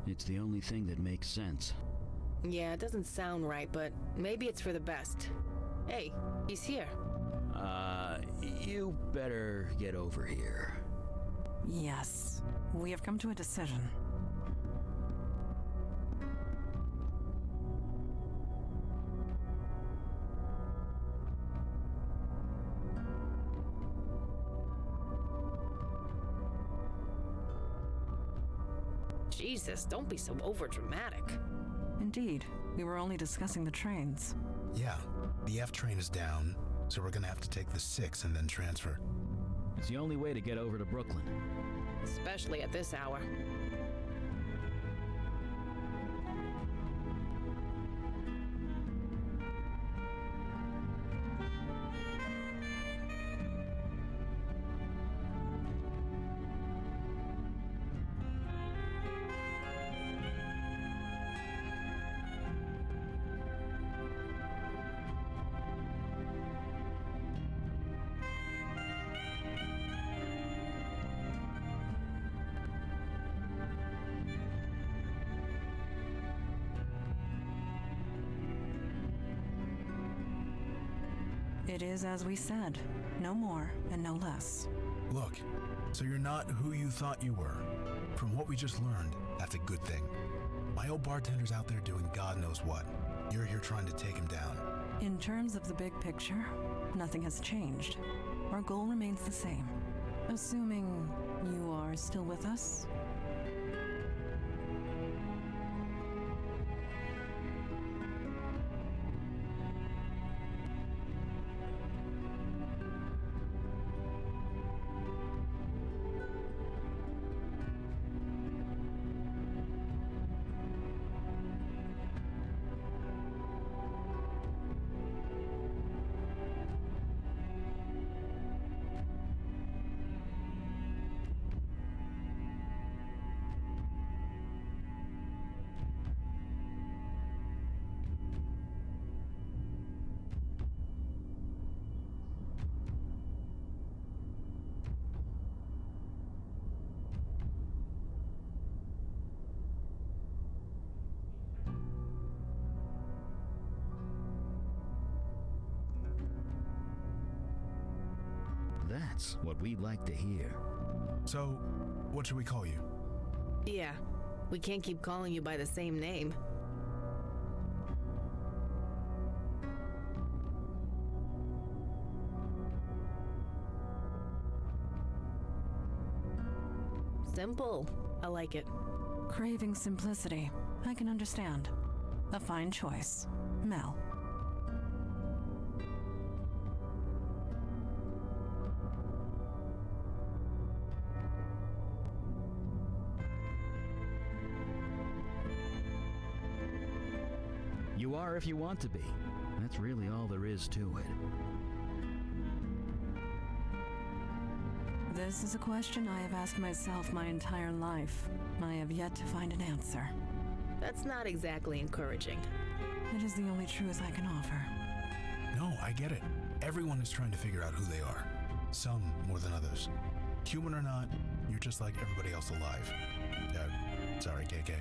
It's the only thing that makes sense. Yeah, it doesn't sound right, but maybe it's for the best. Hey, he's here. You better get over here. Yes, we have come to a decision. Jesus, don't be so overdramatic. Indeed, we were only discussing the trains. Yeah, the F train is down, so we're gonna have to take the 6 and then transfer. It's the only way to get over to Brooklyn. Especially at this hour. It is as we said, no more and no less. Look, so you're not who you thought you were. From what we just learned, that's a good thing. My old bartender's out there doing God knows what. You're here trying to take him down. In terms of the big picture, nothing has changed. Our goal remains the same. Assuming you are still with us? That's what we'd like to hear. So, what should we call you? Yeah, we can't keep calling you by the same name. Simple. I like it. Craving simplicity. I can understand. A fine choice. Mel. You are if you want to be. That's really all there is to it. This is a question I have asked myself my entire life. I have yet to find an answer. That's not exactly encouraging. It is the only truth I can offer. No, I get it. Everyone is trying to figure out who they are. Some more than others. Human or not, you're just like everybody else alive. Sorry, KK.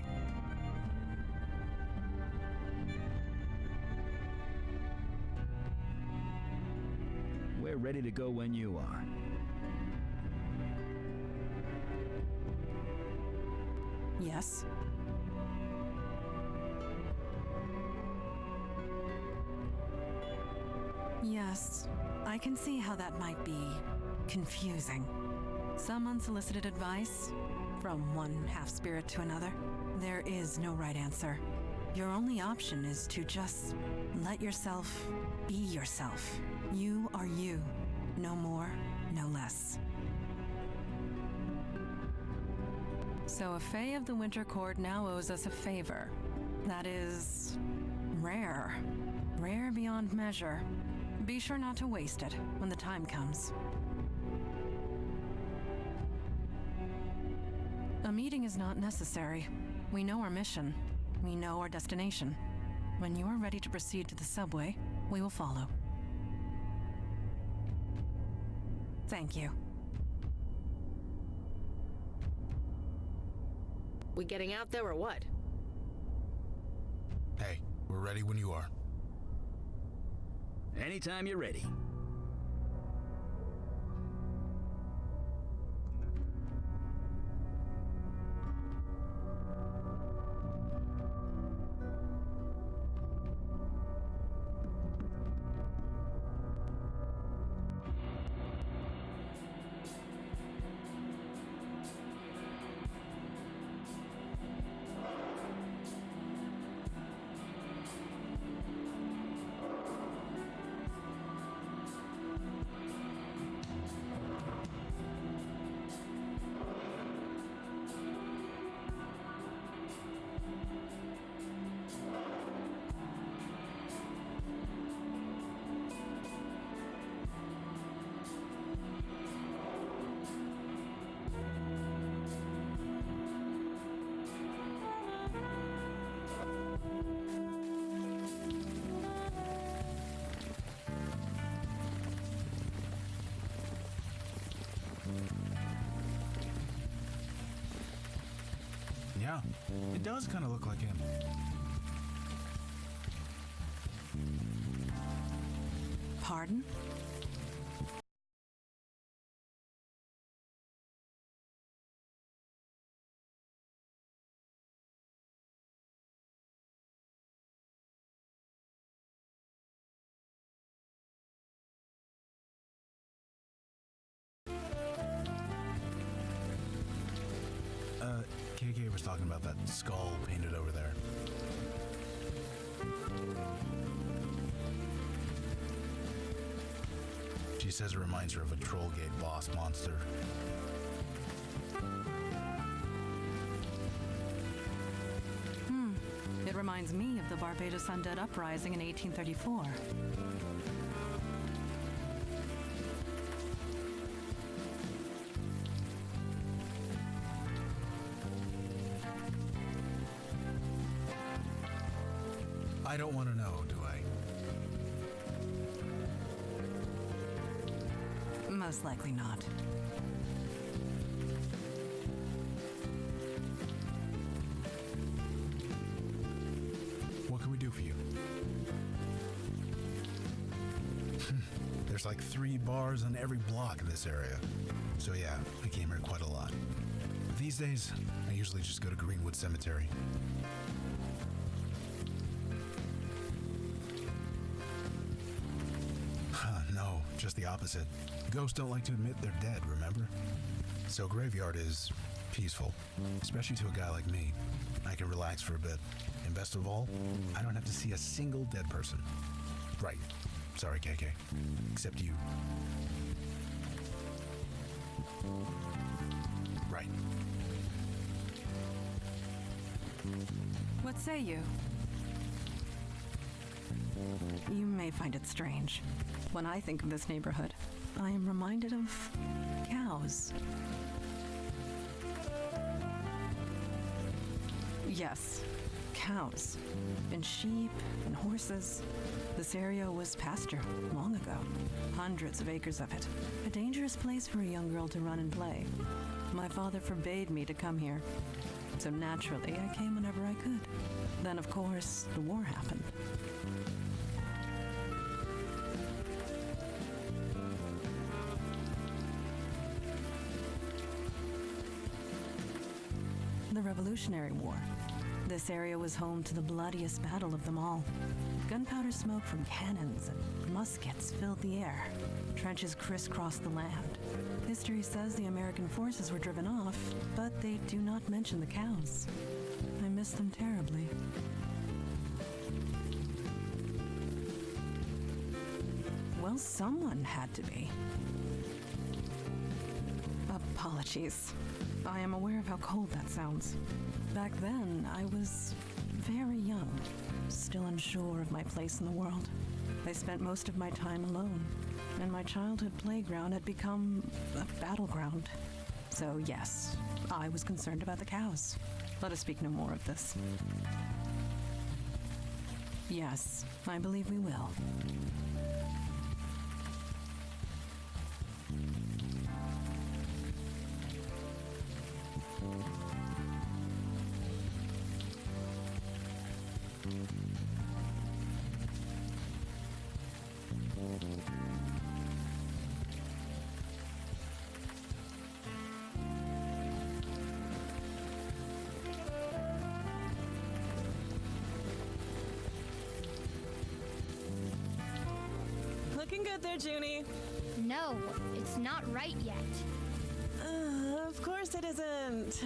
We're ready to go when you are. Yes? Yes, I can see how that might be confusing. Some unsolicited advice from one half-spirit to another. There is no right answer. Your only option is to just let yourself be yourself. You are you. No more, no less. So a Fae of the Winter Court now owes us a favor. That is rare. Rare beyond measure. Be sure not to waste it when the time comes. A meeting is not necessary. We know our mission. We know our destination. When you are ready to proceed to the subway, we will follow. Thank you. We getting out there or what? Hey, we're ready when you are. Anytime you're ready. Yeah, it does kind of look like him. Pardon? KK was talking about that skull painted over there. She says it reminds her of a Trollgate boss monster. It reminds me of the Barbados Undead Uprising in 1834. I don't want to know, do I? Most likely not. What can we do for you? There's like 3 bars on every block in this area. So yeah, I came here quite a lot. These days, I usually just go to Greenwood Cemetery. No, just the opposite. Ghosts don't like to admit they're dead, remember? So graveyard is peaceful, especially to a guy like me. I can relax for a bit. And best of all, I don't have to see a single dead person. Right. Sorry, KK. Except you. Right. What say you? You may find it strange. When I think of this neighborhood, I am reminded of cows. Yes, cows. And sheep and horses. This area was pasture long ago. Hundreds of acres of it. A dangerous place for a young girl to run and play. My father forbade me to come here. So naturally, I came whenever I could. Then, of course, the war happened. The Revolutionary War. This area was home to the bloodiest battle of them all. Gunpowder smoke from cannons and muskets filled the air. Trenches crisscrossed the land. History says the American forces were driven off, but they do not mention the cows. I miss them terribly. Well, someone had to be. Apologies. I am aware of how cold that sounds. Back then, I was very young, still unsure of my place in the world. I spent most of my time alone, and my childhood playground had become a battleground. So yes, I was concerned about the cows. Let us speak no more of this. Yes, I believe we will. Looking good there, Junie. No, it's not right yet. Of course it isn't.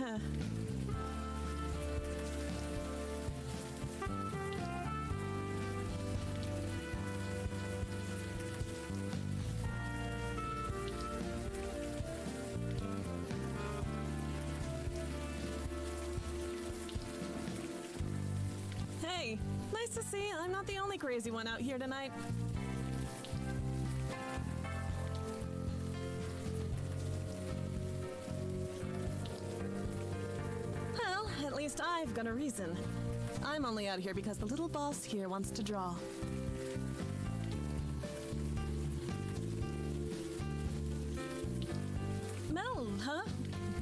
Hey, nice to see I'm not the only crazy one out here tonight. Well, at least I've got a reason. I'm only out here because the little boss here wants to draw. Mel, huh?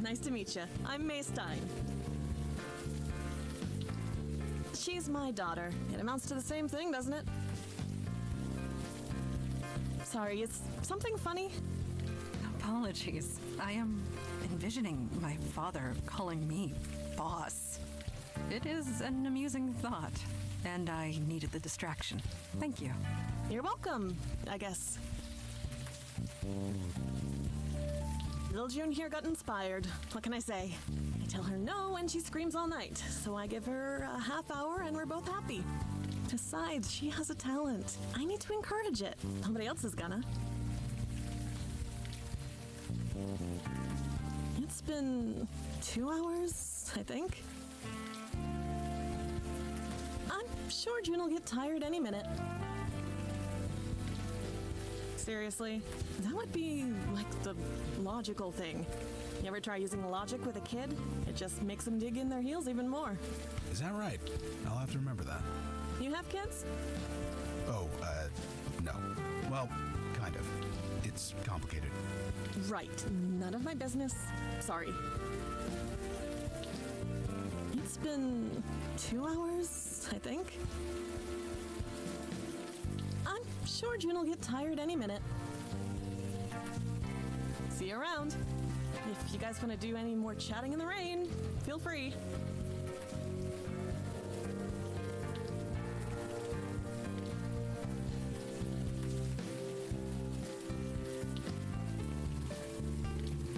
Nice to meet you. I'm May Stein. She's my daughter. It amounts to the same thing, doesn't it? Sorry, is something funny? Apologies. I am envisioning my father calling me boss. It is an amusing thought, and I needed the distraction. Thank you. You're welcome, I guess. Little June here got inspired. What can I say? I tell her no and she screams all night, so I give her a half hour and we're both happy. Besides, she has a talent. I need to encourage it. Nobody else is gonna. It's been 2 hours, I think. I'm sure June will get tired any minute. Seriously, that would be like the logical thing. You ever try using logic with a kid? It just makes them dig in their heels even more. Is that right? I'll have to remember that. You have kids? Oh, no. Well, kind of. It's complicated. Right. None of my business. Sorry. It's been 2 hours, I think. I'm sure June will get tired any minute. See you around. If you guys want to do any more chatting in the rain, feel free.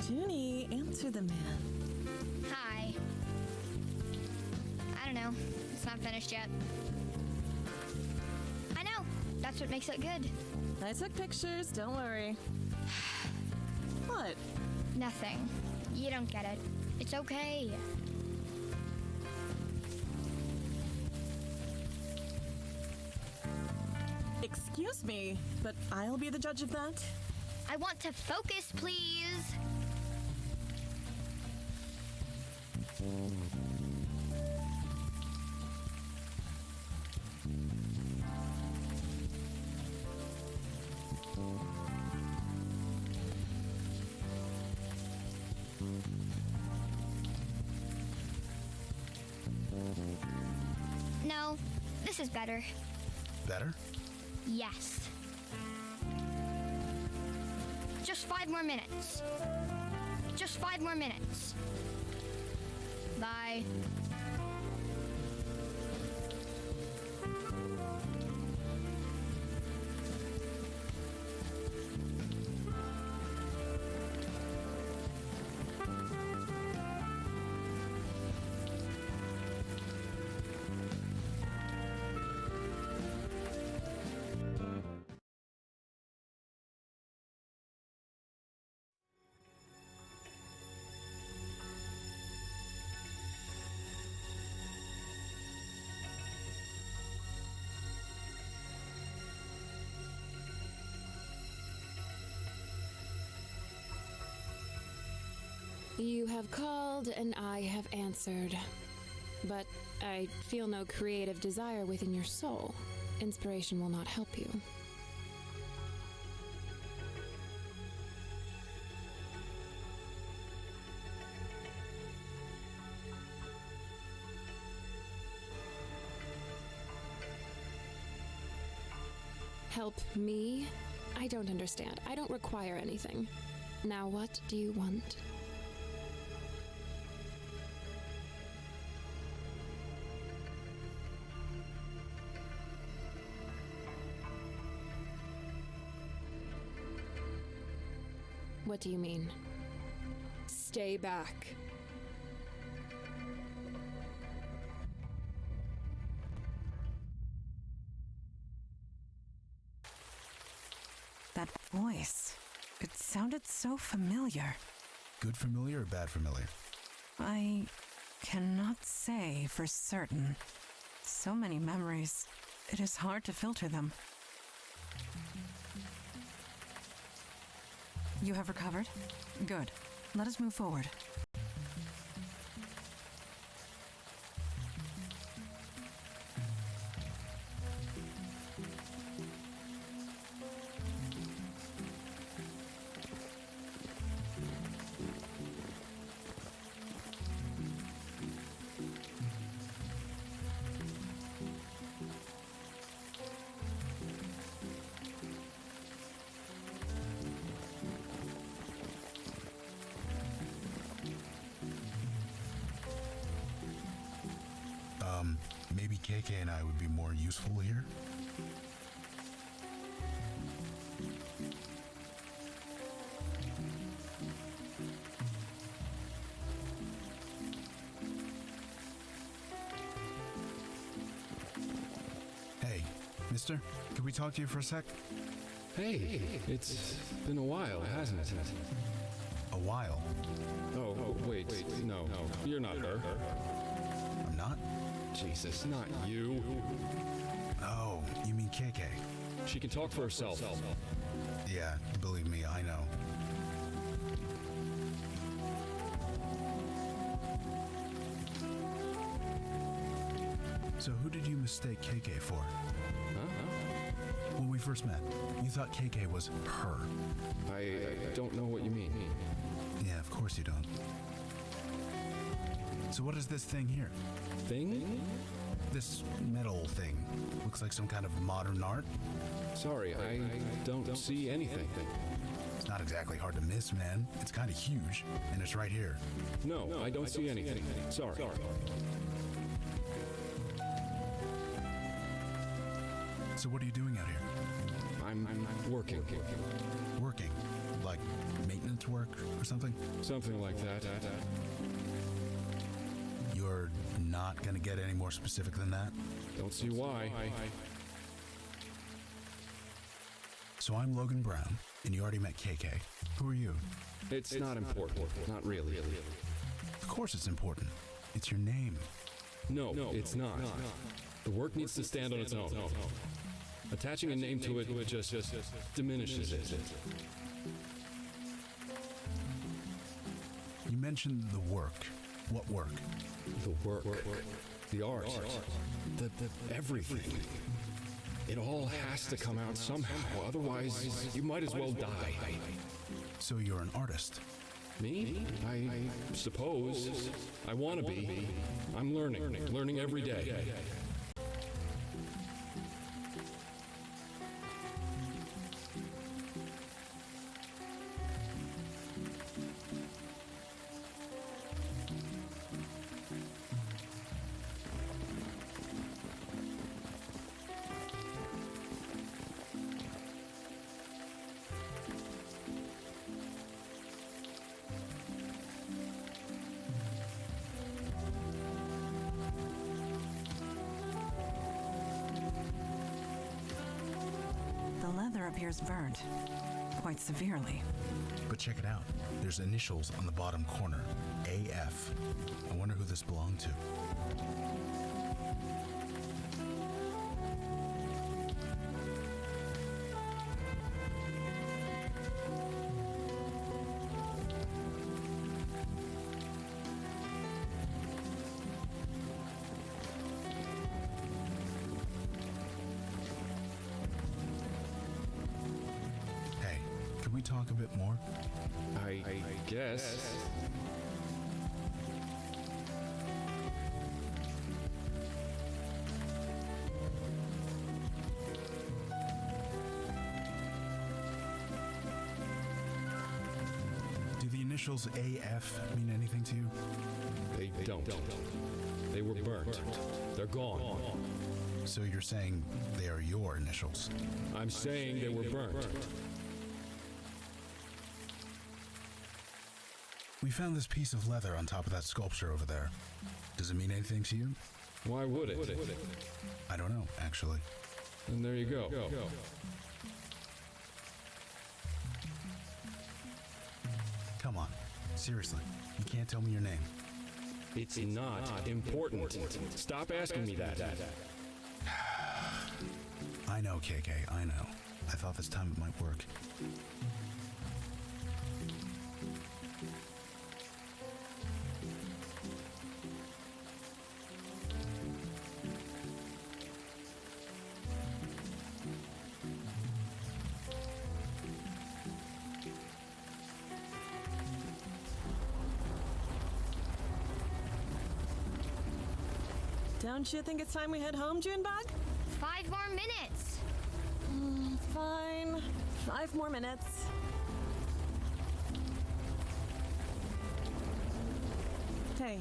Junie, answer the man. Hi. I don't know. It's not finished yet. I know. That's what makes it good. I took pictures, don't worry. What? Nothing. You don't get it. It's okay. Excuse me, but I'll be the judge of that. I want to focus, please. No, this is better. Better? Yes. Just 5 more minutes. Just 5 more minutes. Bye. You have called and I have answered. But I feel no creative desire within your soul. Inspiration will not help you. Help me? I don't understand. I don't require anything. Now what do you want? What do you mean? Stay back. That voice. It sounded so familiar. Good familiar or bad familiar? I cannot say for certain. So many memories. It is hard to filter them. You have recovered? Good. Let us move forward. Maybe KK and I would be more useful here? Hey, mister, could we talk to you for a sec? Hey, it's been a while, hasn't it? A while. Oh, wait, no, you're not her. I'm not? Jesus, not you. Oh, you mean KK? She can talk for herself. Yeah, believe me, I know. So who did you mistake KK for? Huh? When we first met, you thought KK was her. I don't know what you mean. Yeah, of course you don't. So what is this thing here? Thing? This metal thing. Looks like some kind of modern art. Sorry, I don't see anything. It's not exactly hard to miss, man. It's kind of huge, and it's right here. No, I don't see anything. Sorry. So what are you doing out here? I'm working. Working? Like maintenance work or something? Something like that. You're not gonna get any more specific than that? Don't see why. So I'm Logan Brown, and you already met KK. Who are you? It's not important. Not really. Of course it's important. It's your name. No, it's not. The work needs to stand on its own. Attaching a name to it just diminishes it. You mentioned the work. What work? The work, the art, the everything. It all has to come out somehow, otherwise you might as well die. So you're an artist? Me? I suppose. I want to be. I'm learning every day. The leather appears burnt, quite severely. But check it out. There's initials on the bottom corner. AF. I wonder who this belonged to. Hey, can we talk a bit more? I guess. initials AF mean anything to you? They don't. They were burnt. They're gone. So you're saying they are your initials? I'm saying they were burnt. We found this piece of leather on top of that sculpture over there. Does it mean anything to you? Why would it? I don't know, actually. And there you go. Come on. Seriously, you can't tell me your name. It's not important. Stop asking me that. I know, KK, I know. I thought this time it might work. Don't you think it's time we head home, Junebug? 5 more minutes. Fine. 5 more minutes. Hey.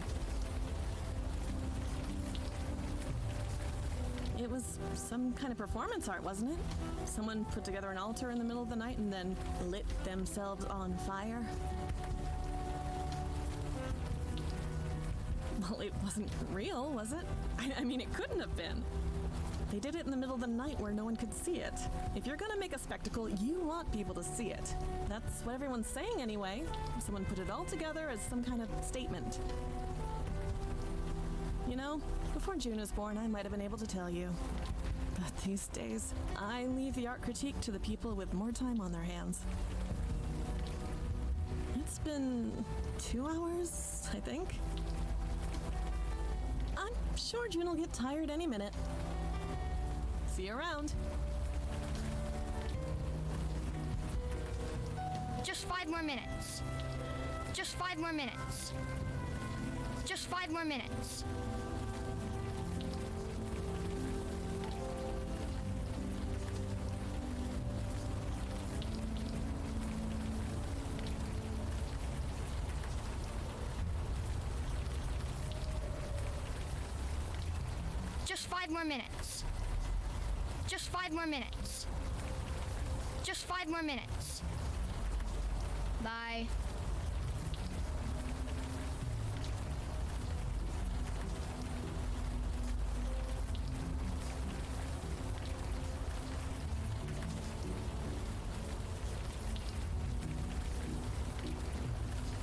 It was some kind of performance art, wasn't it? Someone put together an altar in the middle of the night and then lit themselves on fire. Well, it wasn't real, was it? I mean, it couldn't have been. They did it in the middle of the night where no one could see it. If you're gonna make a spectacle, you want people to see it. That's what everyone's saying anyway. Someone put it all together as some kind of statement. You know, before June was born, I might have been able to tell you. But these days, I leave the art critique to the people with more time on their hands. It's been 2 hours, I think. I'm sure June will get tired any minute. See you around. Just 5 more minutes. Just 5 more minutes. Just 5 more minutes. Just 5 more minutes. Just 5 more minutes. Just 5 more minutes. Bye.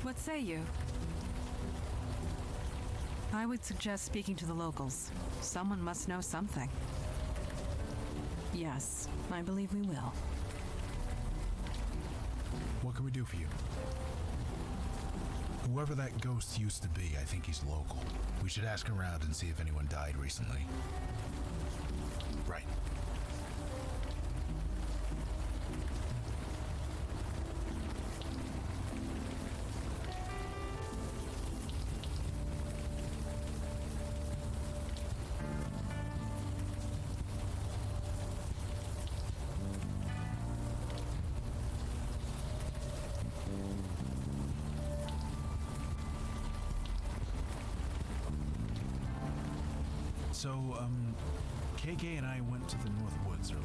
What say you? I would suggest speaking to the locals. Someone must know something. Yes, I believe we will. What can we do for you? Whoever that ghost used to be, I think he's local. We should ask around and see if anyone died recently. Right. So, KK and I went to the North Woods earlier.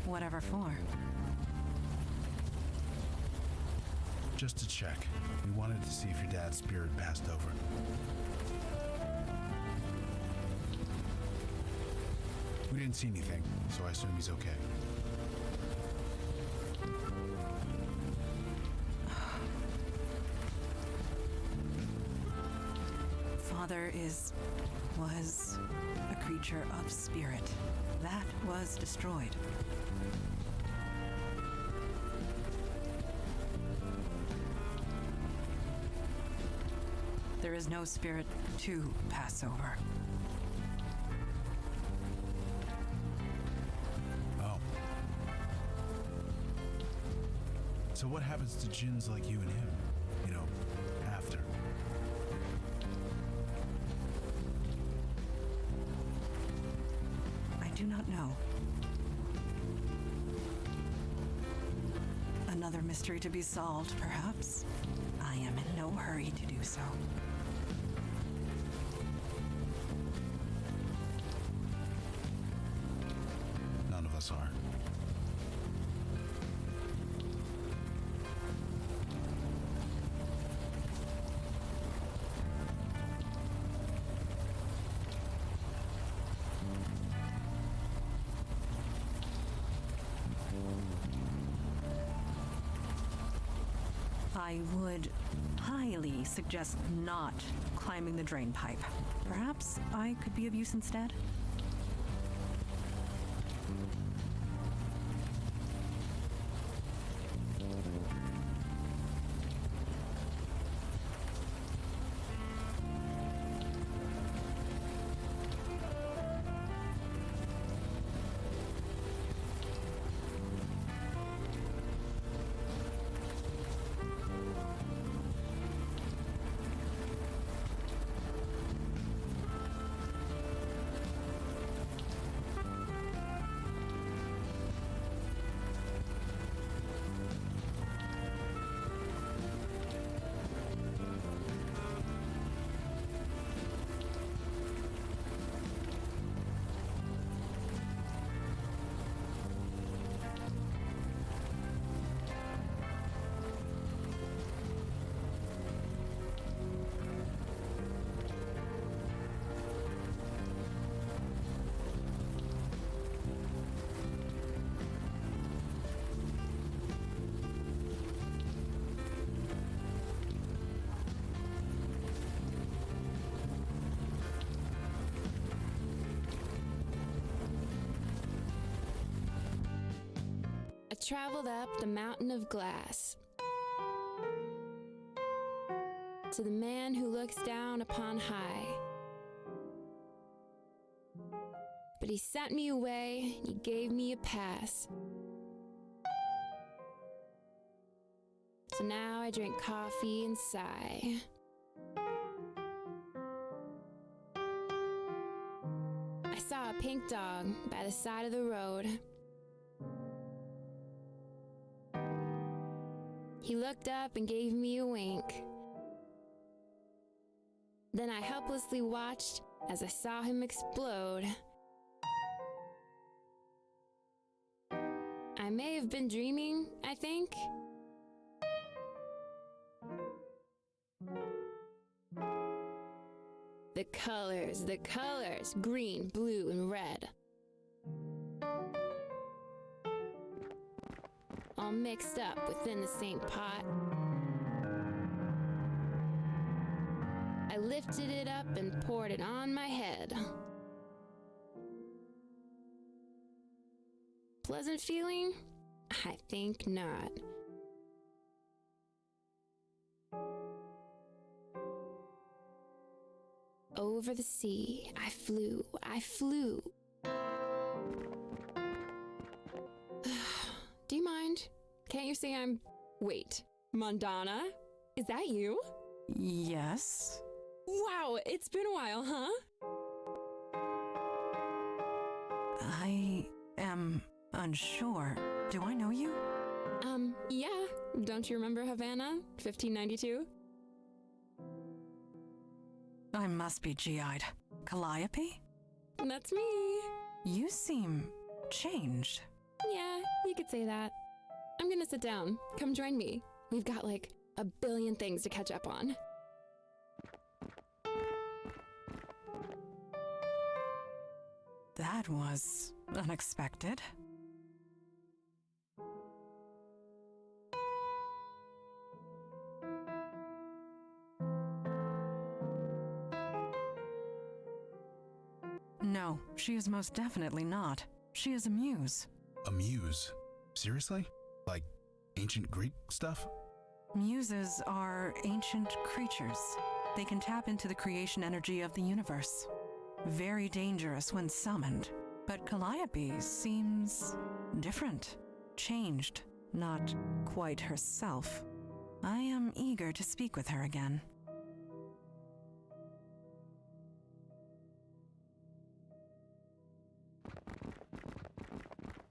Whatever for. Just to check. We wanted to see if your dad's spirit passed over. We didn't see anything, so I assume he's okay. Father was a creature of spirit. That was destroyed. There is no spirit to pass over. Oh. So what happens to djinns like you and him? You know, after? I do not know. mystery to be solved, perhaps. I am in no hurry to do so. None of us are. I would highly suggest not climbing the drain pipe. Perhaps I could be of use instead? I traveled up the mountain of glass to the man who looks down upon high. But he sent me away, he gave me a pass. So now I drink coffee and sigh. I saw a pink dog by the side of the road. He looked up and gave me a wink. Then I helplessly watched as I saw him explode. I may have been dreaming, I think. The colors, green, blue, and red. All mixed up within the same pot. I lifted it up and poured it on my head. Pleasant feeling? I think not. Over the sea, I flew. Do you mind? Can't you say Wait, Mondana? Is that you? Yes. Wow, it's been a while, huh? I am unsure. Do I know you? Yeah. Don't you remember Havana, 1592? I must be GI'd. Calliope? That's me. You seem changed. Yeah, you could say that. I'm gonna sit down. Come join me. We've got like a billion things to catch up on. That was unexpected. No, she is most definitely not. She is a muse. A muse? Seriously? Like ancient Greek stuff? Muses are ancient creatures. They can tap into the creation energy of the universe. Very dangerous when summoned. But Calliope seems different, changed, not quite herself. I am eager to speak with her again.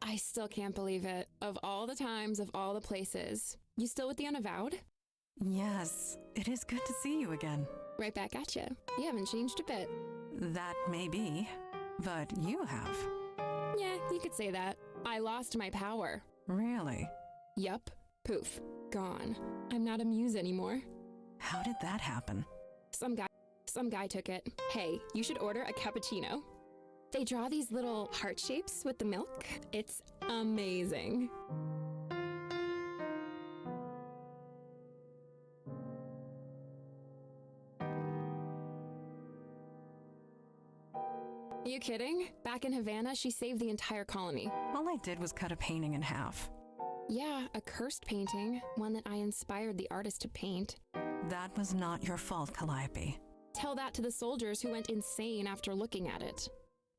I still can't believe it. Of all the times, of all the places, You still with the Unavowed? Yes, it is good to see you again. Right back at you. You haven't changed a bit. That may be, but you have. Yeah, you could say that. I lost my power. Really? Yup. Poof. Gone. I'm not a Muse anymore. How did that happen? Some guy took it. Hey, you should order a cappuccino. They draw these little heart shapes with the milk. It's amazing. Are you kidding? Back in Havana, she saved the entire colony. All I did was cut a painting in half. Yeah, a cursed painting, one that I inspired the artist to paint. That was not your fault, Calliope. Tell that to the soldiers who went insane after looking at it.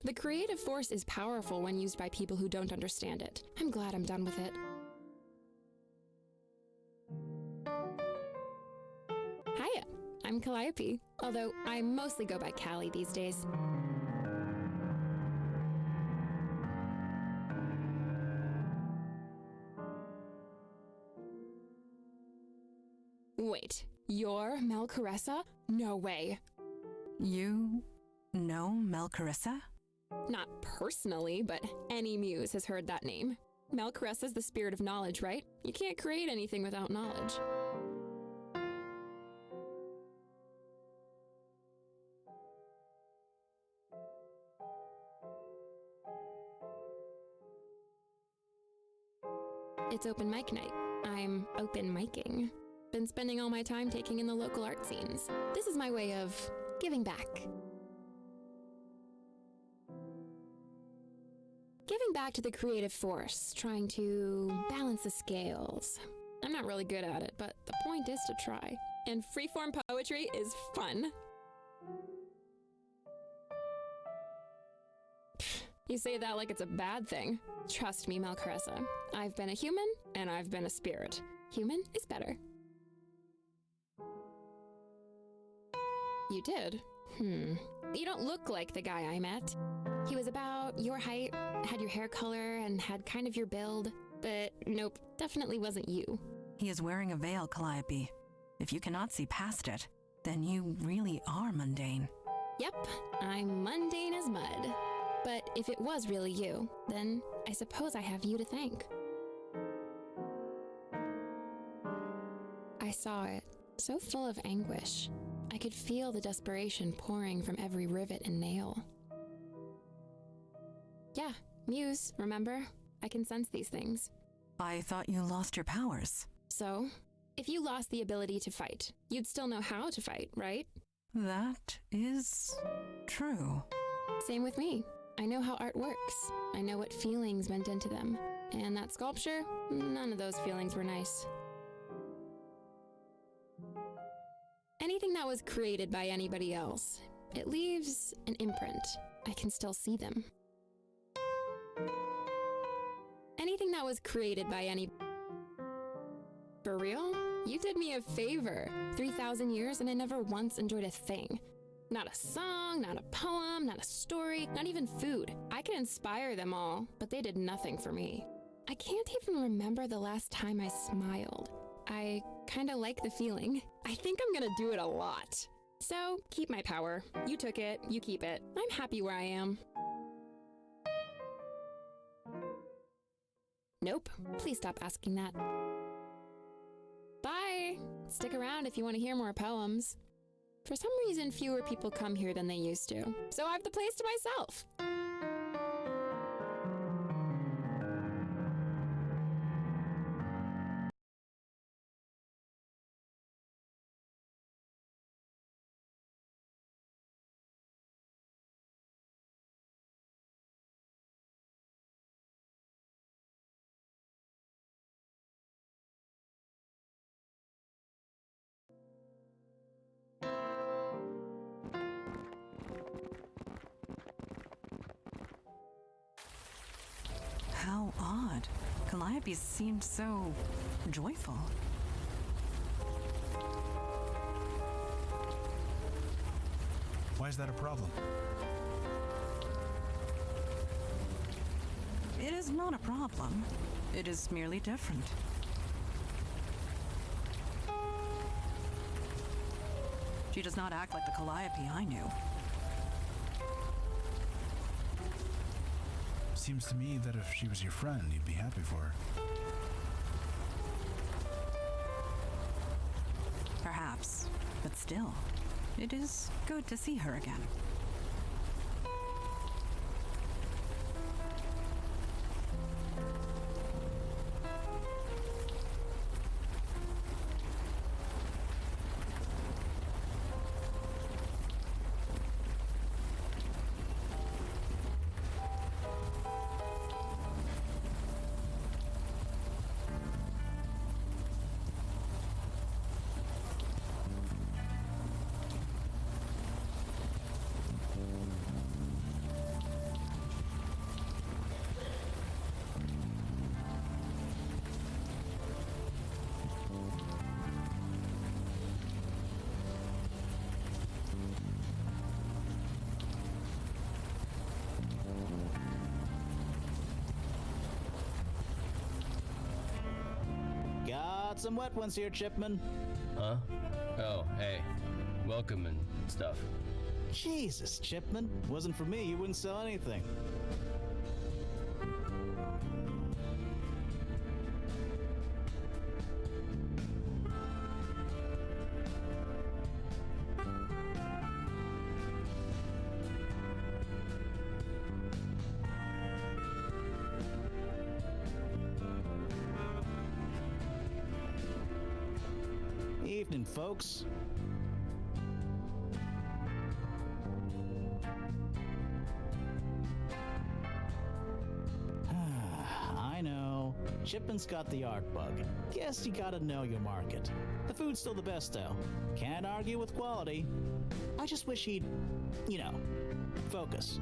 The creative force is powerful when used by people who don't understand it. I'm glad I'm done with it. Hiya, I'm Calliope, although I mostly go by Callie these days. Wait, you're Mel Caressa? No way. You know Mel Caressa? Not personally, but any Muse has heard that name. Mel Caressa's the spirit of knowledge, right? You can't create anything without knowledge. It's open mic night. I'm open micing. Been spending all my time taking in the local art scenes. This is my way of giving back. Giving back to the creative force, trying to balance the scales. I'm not really good at it, but the point is to try. And freeform poetry is fun. You say that like it's a bad thing. Trust me, Mel Caressa. I've been a human, and I've been a spirit. Human is better. You did? You don't look like the guy I met. He was about your height, had your hair color, and had kind of your build. But nope, definitely wasn't you. He is wearing a veil, Calliope. If you cannot see past it, then you really are mundane. Yep, I'm mundane as mud. But if it was really you, then I suppose I have you to thank. I saw it, so full of anguish. I could feel the desperation pouring from every rivet and nail. Yeah, Muse, remember? I can sense these things. I thought you lost your powers. So, if you lost the ability to fight, you'd still know how to fight, right? That is true. Same with me. I know how art works. I know what feelings went into them. And that sculpture, none of those feelings were nice. Anything that was created by anybody else, it leaves an imprint. I can still see them. Anything that was created by For real? You did me a favor. 3,000 years and I never once enjoyed a thing. Not a song, not a poem, not a story, not even food. I could inspire them all, but they did nothing for me. I can't even remember the last time I smiled. I kinda like the feeling. I think I'm gonna do it a lot. So, keep my power. You took it, you keep it. I'm happy where I am. Nope, please stop asking that. Bye! Stick around if you want to hear more poems. For some reason, fewer people come here than they used to, so I have the place to myself. How odd. Calliope seemed so joyful. Why is that a problem? It is not a problem. It is merely different. She does not act like the Calliope I knew. Seems to me that if she was your friend, you'd be happy for her. Perhaps, but still, it is good to see her again. Got some wet ones here, Chipman. Huh? Oh, hey. Welcome and stuff. Jesus, Chipman. Wasn't for me, you wouldn't sell anything. Evening, folks. I know. Chipman's got the art bug. Guess you gotta know your market. The food's still the best, though. Can't argue with quality. I just wish he'd, focus.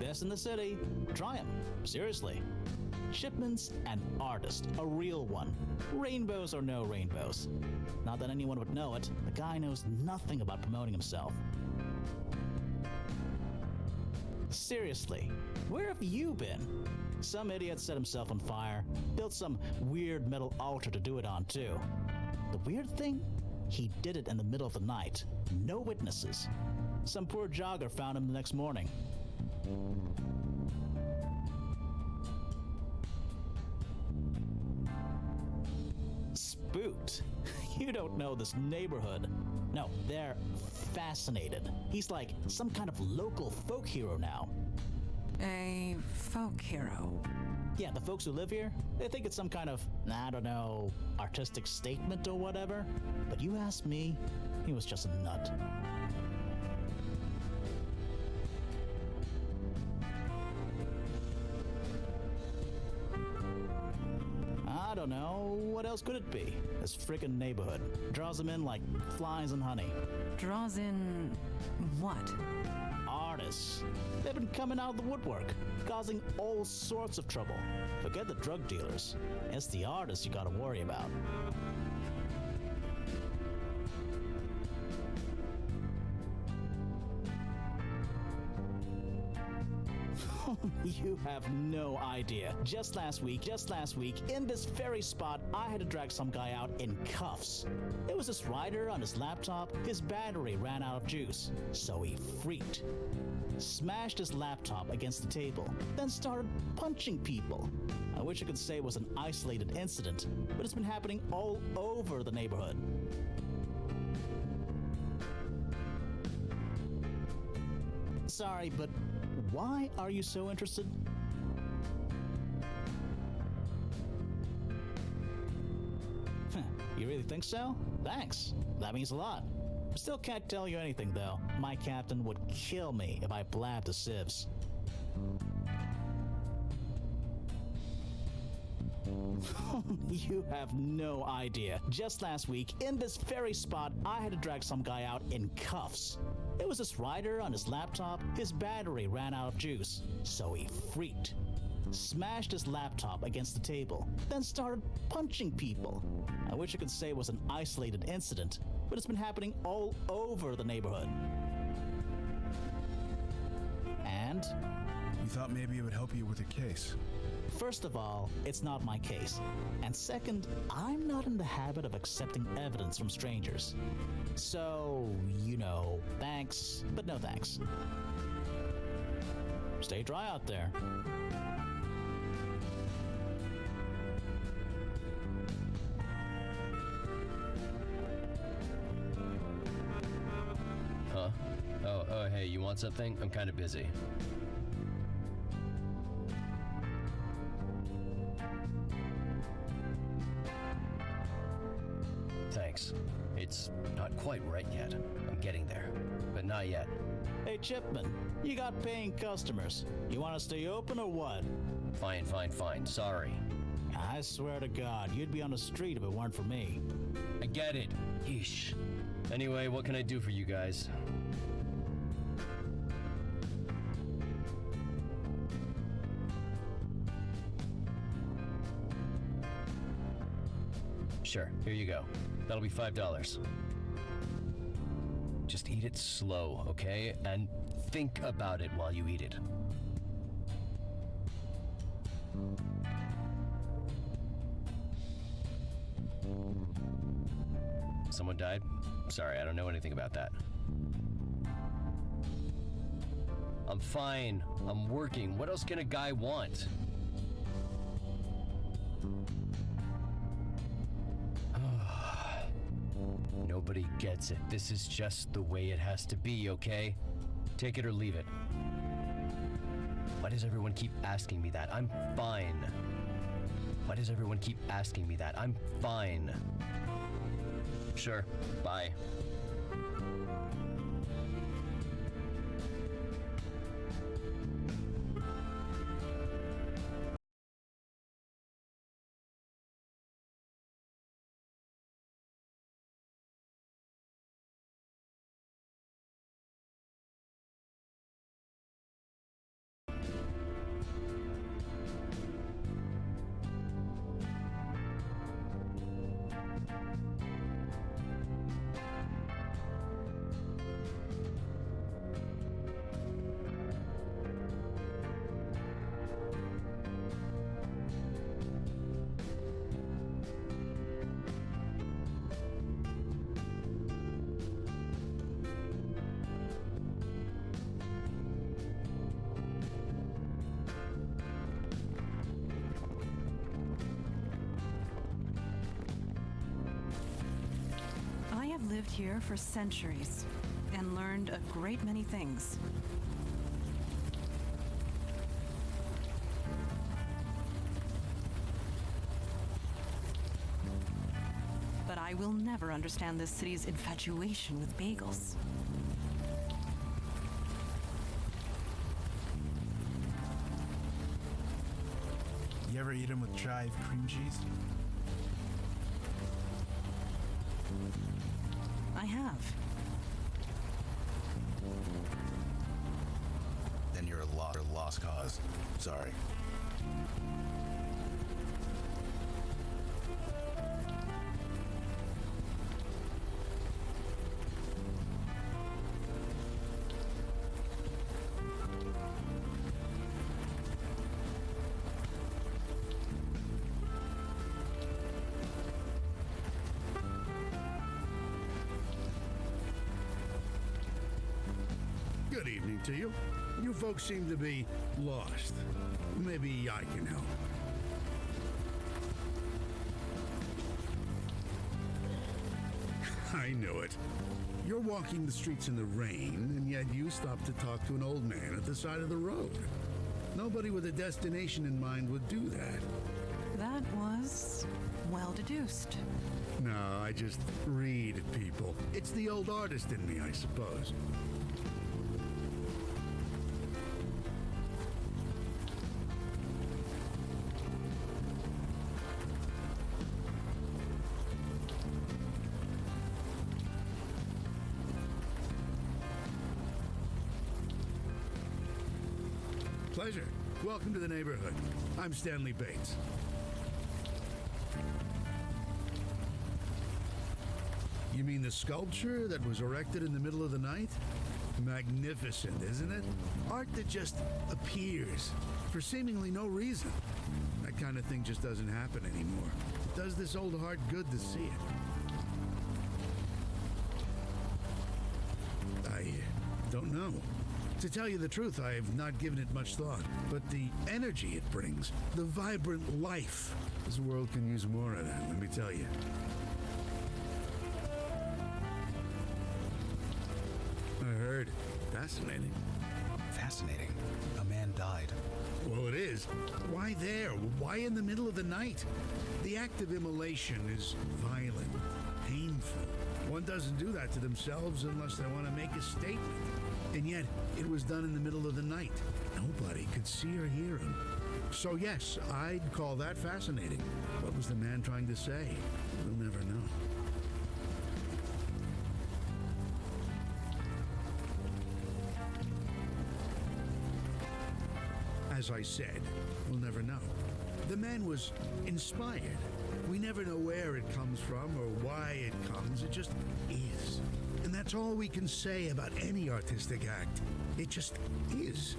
Best in the city. Try him. Seriously. Shipman's an artist, a real one. Rainbows or no rainbows. Not that anyone would know it, the guy knows nothing about promoting himself. Seriously, where have you been? Some idiot set himself on fire, built some weird metal altar to do it on too. The weird thing? He did it in the middle of the night. No witnesses. Some poor jogger found him the next morning. Spooked. You don't know this neighborhood. No, they're fascinated. He's like some kind of local folk hero now. A folk hero. Yeah, the folks who live here, they think it's some kind of, artistic statement or whatever. But you ask me, he was just a nut. I don't know. What else could it be? This frickin' neighborhood. Draws them in like flies in honey. Draws in what? Artists. They've been coming out of the woodwork, causing all sorts of trouble. Forget the drug dealers. It's the artists you gotta worry about. You have no idea. Just last week, in this very spot, I had to drag some guy out in cuffs. It was this writer on his laptop. His battery ran out of juice, so he freaked. Smashed his laptop against the table, then started punching people. I wish I could say it was an isolated incident, but it's been happening all over the neighborhood. Sorry, but why are you so interested? You really think so? Thanks. That means a lot. Still can't tell you anything, though. My captain would kill me if I blabbed the sieves. You have no idea. Just last week, in this very spot, I had to drag some guy out in cuffs. It was this writer on his laptop. His battery ran out of juice, so he freaked. Smashed his laptop against the table, then started punching people. I wish I could say it was an isolated incident, but it's been happening all over the neighborhood. And We thought maybe it would help you with your case. First of all, it's not my case. And second, I'm not in the habit of accepting evidence from strangers. So, thanks, but no thanks. Stay dry out there. Huh? Oh, hey, you want something? I'm kind of busy. Thanks. It's not quite right yet. I'm getting there, but not yet. Hey, Chipman, you got paying customers. You want to stay open or what? Fine. Sorry. I swear to God, you'd be on the street if it weren't for me. I get it. Yeesh. Anyway, what can I do for you guys? Sure, here you go. That'll be $5. Just eat it slow, okay? And think about it while you eat it. Someone died? Sorry, I don't know anything about that. I'm fine. I'm working. What else can a guy want? Nobody gets it. This is just the way it has to be, okay? Take it or leave it. Why does everyone keep asking me that? I'm fine. Why does everyone keep asking me that? I'm fine. Sure, bye. Lived here for centuries and learned a great many things. But I will never understand this city's infatuation with bagels. You ever eat them with chive cream cheese? I have. Then you're a lost cause. Sorry. Good evening to you. You folks seem to be lost. Maybe I can help. I knew it. You're walking the streets in the rain, and yet you stopped to talk to an old man at the side of the road. Nobody with a destination in mind would do that. That was well deduced. No, I just read people. It's the old artist in me, I suppose. Pleasure. Welcome to the neighborhood. I'm Stanley Bates. You mean the sculpture that was erected in the middle of the night? Magnificent, isn't it? Art that just appears for seemingly no reason. That kind of thing just doesn't happen anymore. It does this old heart good to see it. I don't know. To tell you the truth, I have not given it much thought. But the energy it brings, the vibrant life, this world can use more of that, let me tell you. I heard. Fascinating. Fascinating. A man died. Well, it is. Why there? Why in the middle of the night? The act of immolation is violent, painful. One doesn't do that to themselves unless they want to make a statement. And yet, it was done in the middle of the night. Nobody could see or hear him. So yes, I'd call that fascinating. What was the man trying to say? We'll never know. As I said, we'll never know. The man was inspired. We never know where it comes from or why it comes. It just is. And that's all we can say about any artistic act. It just is.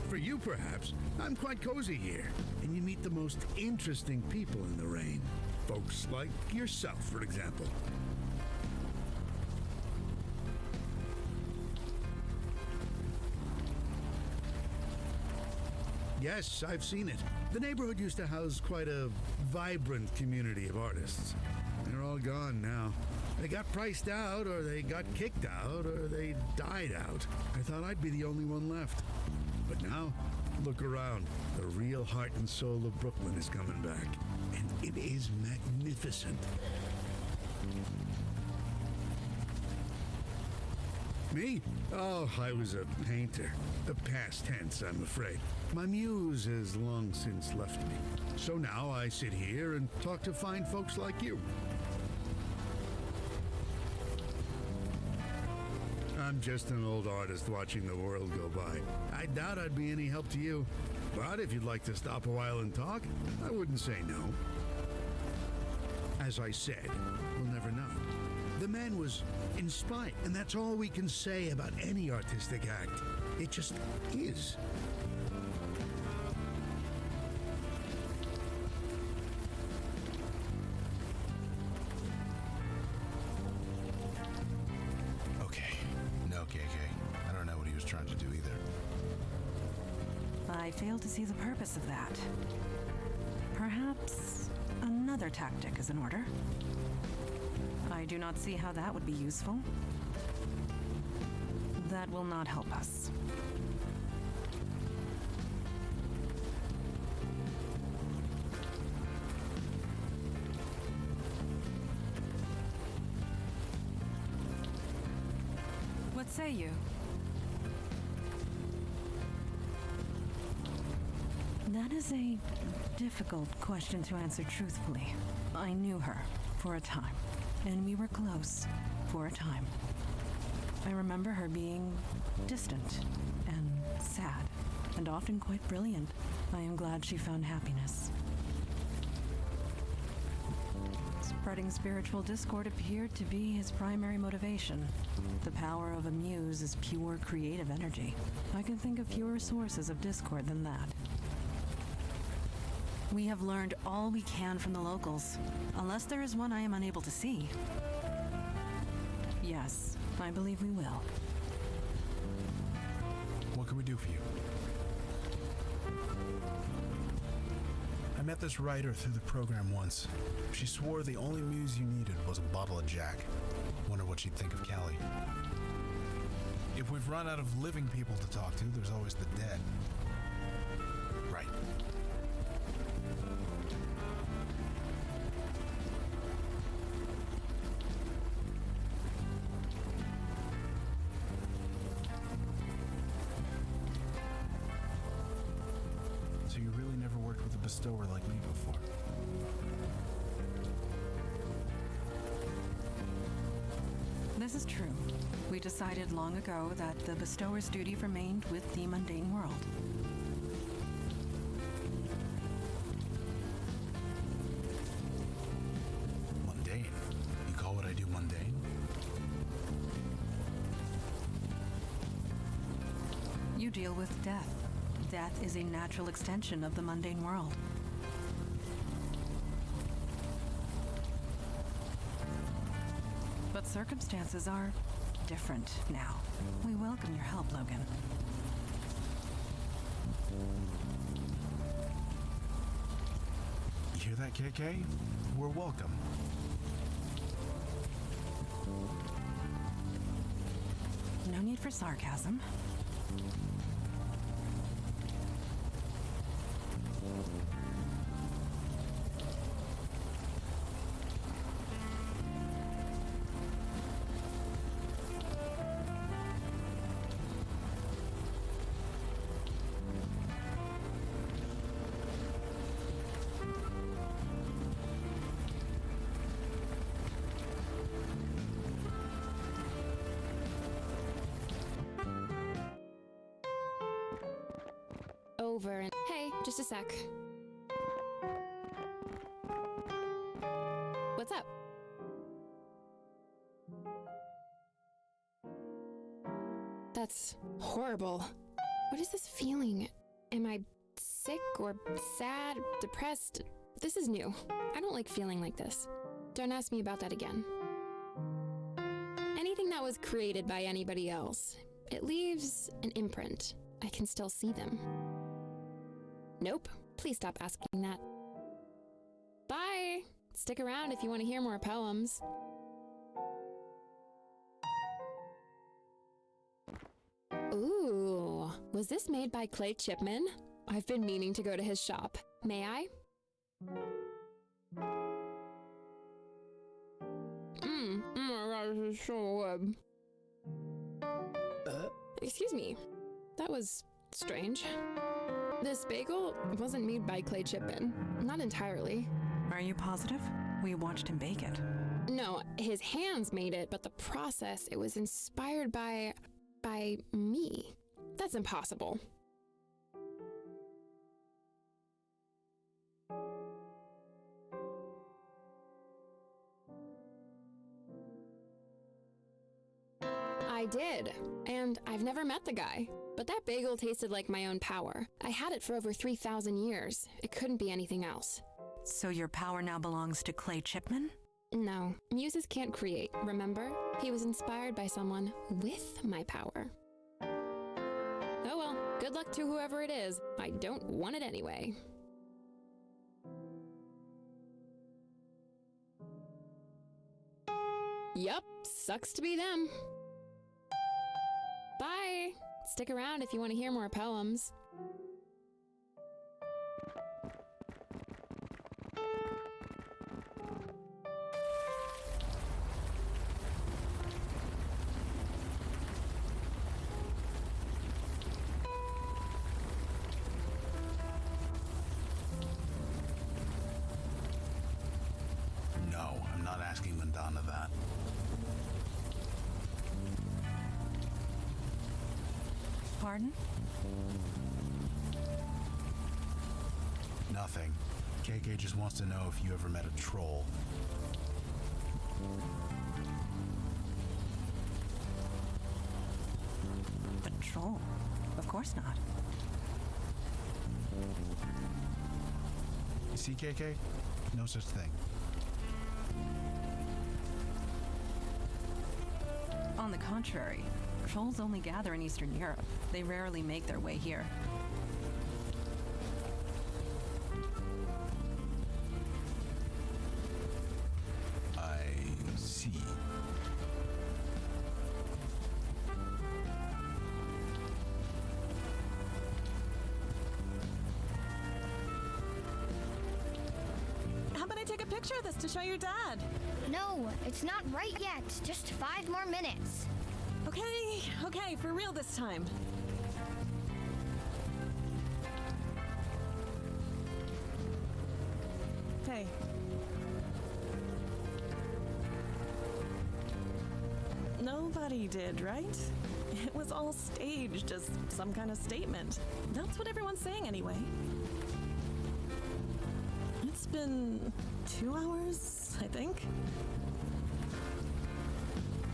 For you, perhaps, I'm quite cozy here, and you meet the most interesting people in the rain. Folks like yourself, for example. Yes, I've seen it. The neighborhood used to house quite a vibrant community of artists. They're all gone now. They got priced out, or they got kicked out, or they died out. I thought I'd be the only one left. But now, look around. The real heart and soul of Brooklyn is coming back. And it is magnificent. Me? Oh, I was a painter. A past tense, I'm afraid. My muse has long since left me. So now I sit here and talk to fine folks like you. I'm just an old artist watching the world go by. I doubt I'd be any help to you. But if you'd like to stop a while and talk, I wouldn't say no. As I said, we'll never know. The man was inspired, and that's all we can say about any artistic act. It just is. Okay. No, KK. I don't know what he was trying to do either. I fail to see the purpose of that. Perhaps another tactic is in order. I do not see how that would be useful. That will not help us. What say you? That is a difficult question to answer truthfully. I knew her for a time, and we were close for a time. I remember her being distant and sad, and often quite brilliant. I am glad she found happiness. Spreading spiritual discord appeared to be his primary motivation. The power of a muse is pure creative energy. I can think of fewer sources of discord than that. We have learned all we can from the locals, unless there is one I am unable to see. Yes, I believe we will. What can we do for you? I met this writer through the program once. She swore the only muse you needed was a bottle of Jack. Wonder what she'd think of Callie. If we've run out of living people to talk to, there's always the dead. Right. So you really never worked with a bestower like me before? This is true. We decided long ago that the bestower's duty remained with the mundane world. You deal with death. Death is a natural extension of the mundane world. But circumstances are different now. We welcome your help, Logan. You hear that, KK? We're welcome. No need for sarcasm. Over and hey, just a sec. What's up? That's horrible. What is this feeling? Am I sick or sad, depressed? This is new. I don't like feeling like this. Don't ask me about that again. Anything that was created by anybody else, it leaves an imprint. I can still see them. Nope. Please stop asking that. Bye! Stick around if you want to hear more poems. Ooh, was this made by Clay Chipman? I've been meaning to go to his shop. May I? Oh my gosh, this is so good. Excuse me. That was strange. This bagel wasn't made by Clay Chipman. Not entirely. Are you positive? We watched him bake it. No, his hands made it, but the process, it was inspired by me. That's impossible. I did, and I've never met the guy. But that bagel tasted like my own power. I had it for over 3,000 years. It couldn't be anything else. So your power now belongs to Clay Chipman? No, muses can't create, remember? He was inspired by someone with my power. Oh well, good luck to whoever it is. I don't want it anyway. Yup, sucks to be them. Bye! Stick around if you want to hear more poems. No, I'm not asking Madonna that. Pardon? Nothing. KK just wants to know if you ever met a troll. A troll? Of course not. You see, KK? No such thing. On the contrary, trolls only gather in Eastern Europe. They rarely make their way here. I see. How about I take a picture of this to show your dad? No, it's not right yet. Just 5 more minutes. Okay, for real this time. Hey. Nobody did, right? It was all staged as some kind of statement. That's what everyone's saying anyway. It's been 2 hours, I think.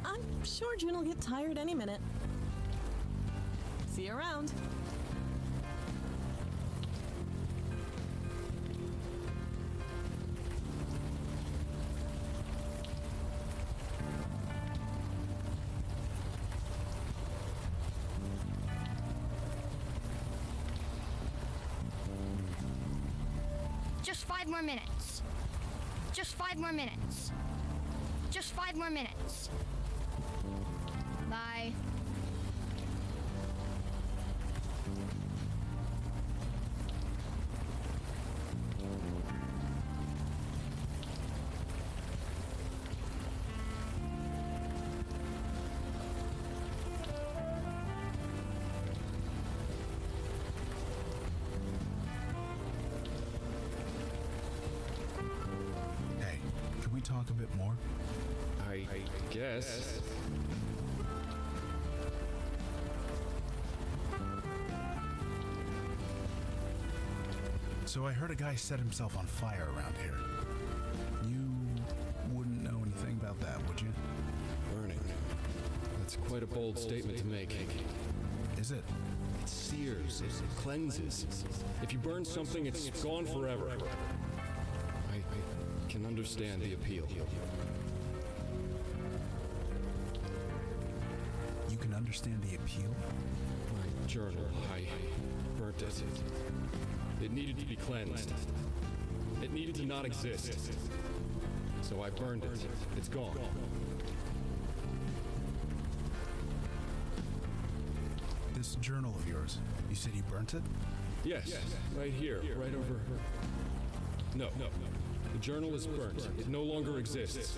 I'm sure June will get tired any minute. See you around. Just 5 more minutes. Just 5 more minutes. Just 5 more minutes. Bye. Hey, can we talk a bit more? I guess. So I heard a guy set himself on fire around here. You wouldn't know anything about that, would you? Burning. That's quite a bold statement to make. Is it? It sears, it cleanses. If you burn something, it's gone forever. I can understand the appeal. You can understand the appeal? My journal, I burnt it. It needed to be cleansed. It needed to not exist. So I burned it. It's gone. This journal of yours, you said you burnt it? Yes, right here, right over. No. The journal is burnt. It no longer exists.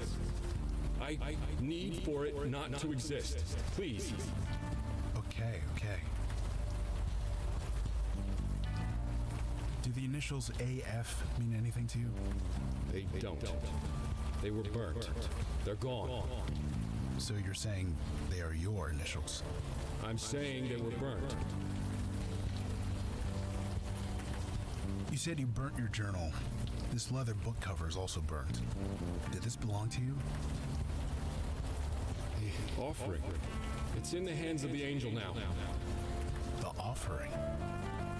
I need for it not to exist. Please. Okay. Do the initials AF mean anything to you? They don't. They were burnt. They're gone. So you're saying they are your initials? I'm saying they were burnt. You said you burnt your journal. This leather book cover is also burnt. Did this belong to you? The offering. It's in the hands of the angel now. The offering?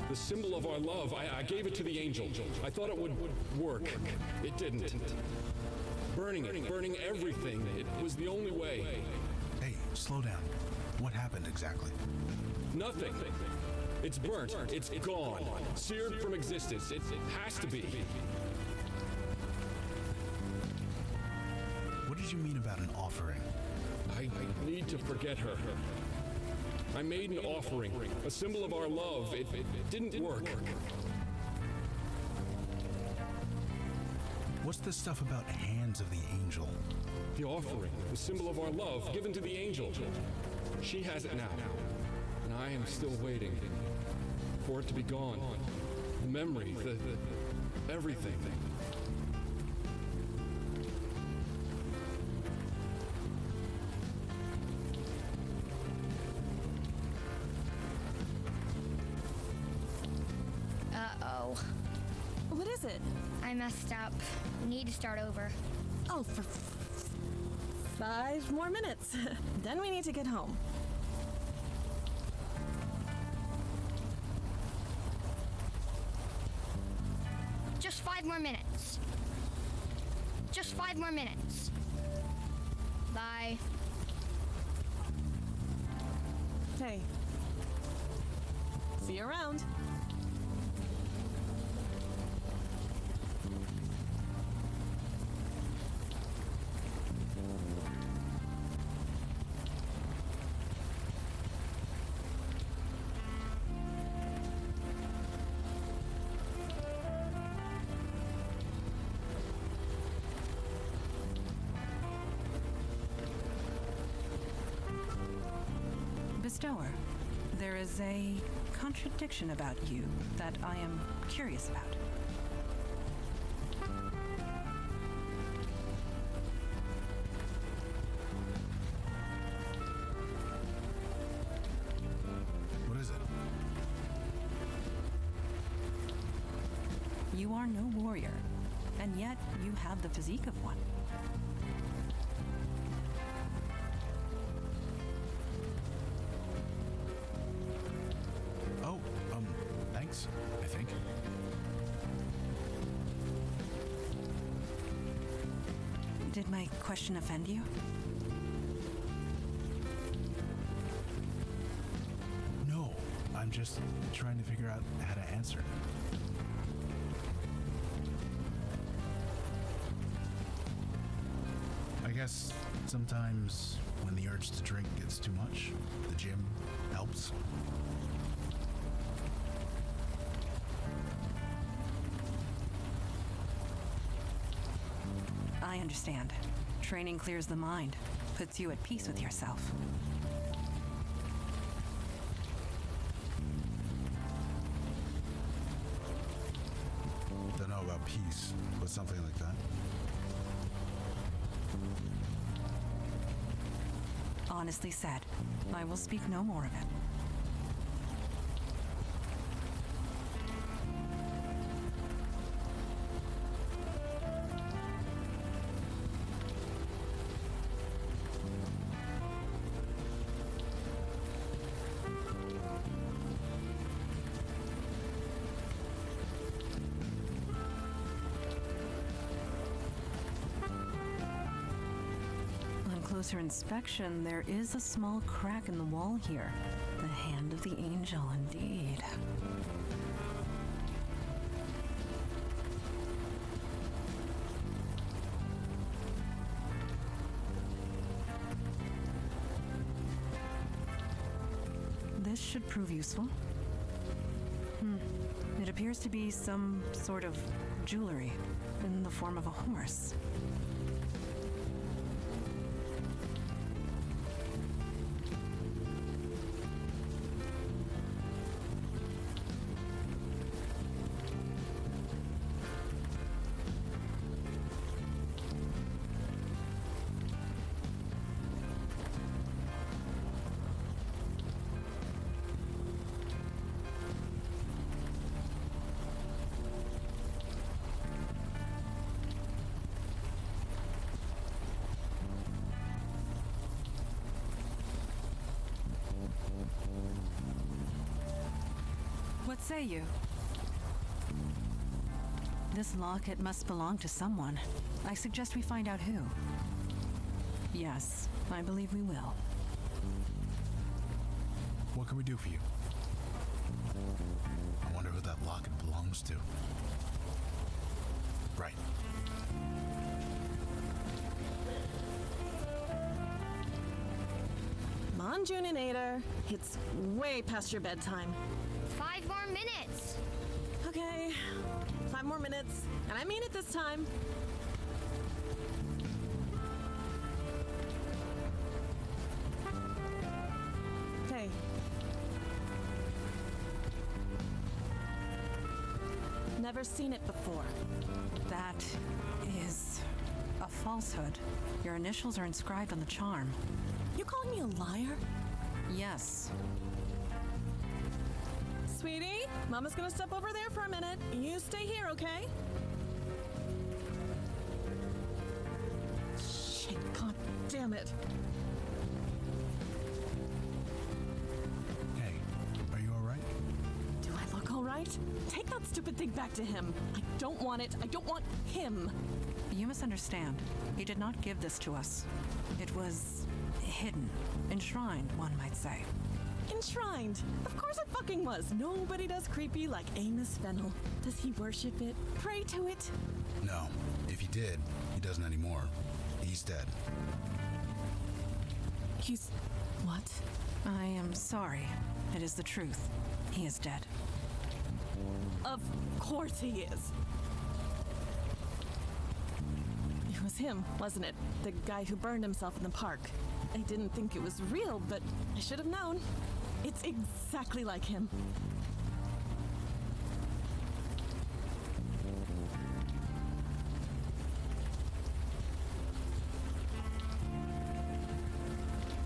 The symbol of our love. I gave it to the angel. I thought it would work. It didn't. Burning it, burning everything. It was the only way. Hey, slow down. What happened exactly? Nothing. It's burnt. It's gone. Seared from existence. It has to be. What did you mean about an offering? I need to forget her. I made an offering, a symbol of our love. It didn't work. What's this stuff about hands of the angel? The offering, the symbol of our love, given to the angel. She has it now, and I am still waiting for it to be gone. The memory, the everything. Uh-oh. What is it? I messed up. Need to start over. Oh, for 5 more minutes. Then we need to get home. Just 5 more minutes. Just 5 more minutes. Bye. Hey. See you around. Bestower, there is a contradiction about you that I am curious about. What is it? You are no warrior, and yet you have the physique of one. Did my question offend you? No, I'm just trying to figure out how to answer. I guess sometimes when the urge to drink gets too much, the gym helps. I understand. Training clears the mind, puts you at peace with yourself. Don't know about peace, but something like that. Honestly said. I will speak no more of it. Closer inspection, there is a small crack in the wall here. The hand of the angel, indeed. This should prove useful. It appears to be some sort of jewelry in the form of a horse. What say you? This locket must belong to someone. I suggest we find out who. Yes, I believe we will. What can we do for you? I wonder who that locket belongs to. Right. Come on, June and Ada. It's way past your bedtime. 5 more minutes. Okay, 5 more minutes, and I mean it this time. Hey. Never seen it before. That is a falsehood. Your initials are inscribed on the charm. You calling me a liar? Yes. Sweetie, Mama's gonna step over there for a minute. You stay here, okay? Shit, god damn it. Hey, are you alright? Do I look alright? Take that stupid thing back to him. I don't want it. I don't want him. You misunderstand. He did not give this to us. It was hidden, enshrined, one might say. Enshrined. Of course it fucking was. Nobody does creepy like Amos Fennel. Does he worship it? Pray to it? No. If he did, he doesn't anymore. He's dead. He's... what? I am sorry. It is the truth. He is dead. Of course he is. It was him, wasn't it? The guy who burned himself in the park. I didn't think it was real, but I should have known. It's exactly like him.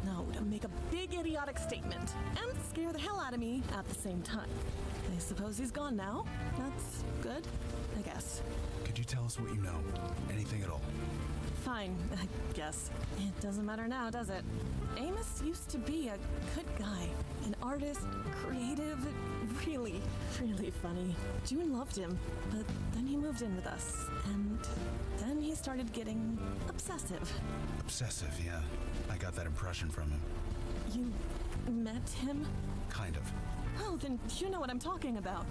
No, to make a big idiotic statement and scare the hell out of me at the same time. I suppose he's gone now. That's good, I guess. Could you tell us what you know? Anything at all? Fine, I guess. It doesn't matter now, does it? Amos used to be a good guy. An artist, creative, really, really funny. June loved him, but then he moved in with us, and then he started getting obsessive. Obsessive, yeah. I got that impression from him. You met him? Kind of. Oh, then you know what I'm talking about.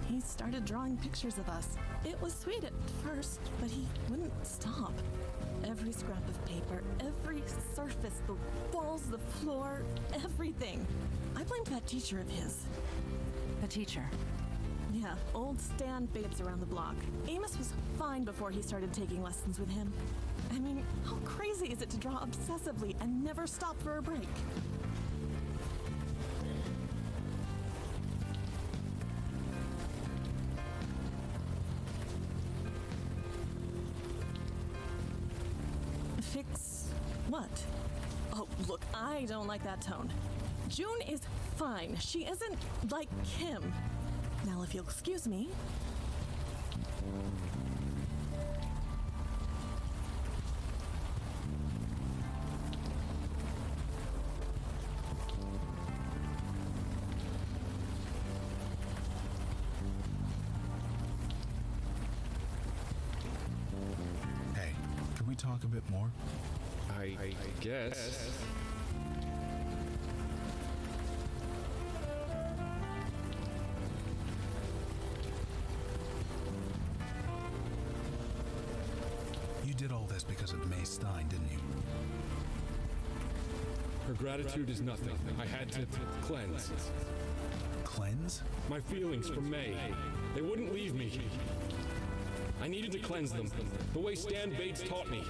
He started drawing pictures of us. It was sweet at first, but he wouldn't stop. Every scrap of paper, every surface, the walls, the floor, everything. I blamed that teacher of his. A teacher. Yeah, old Stan Bates around the block. Amos was fine before he started taking lessons with him. I mean, how crazy is it to draw obsessively and never stop for a break? Fix what? Oh, look, I don't like that tone. June is fine. She isn't like him. Now, if you'll excuse me. Hey, can we talk a bit more? I guess. You did all this because of May Stein, didn't you? Her gratitude is nothing. I had to cleanse. Cleanse? My feelings for May. They wouldn't leave me. I needed to cleanse them, the way Stan Bates taught me.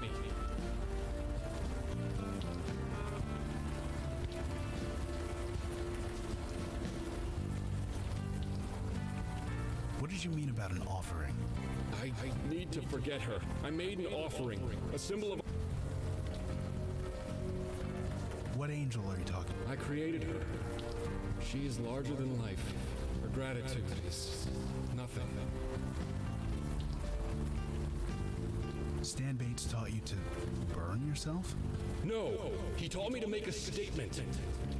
What did you mean about an offering? I need to forget her. I made an offering, a symbol of... What angel are you talking about? I created her. She is larger than life. Her gratitude is nothing. Stan Bates taught you to burn yourself? No, he taught me to make a statement.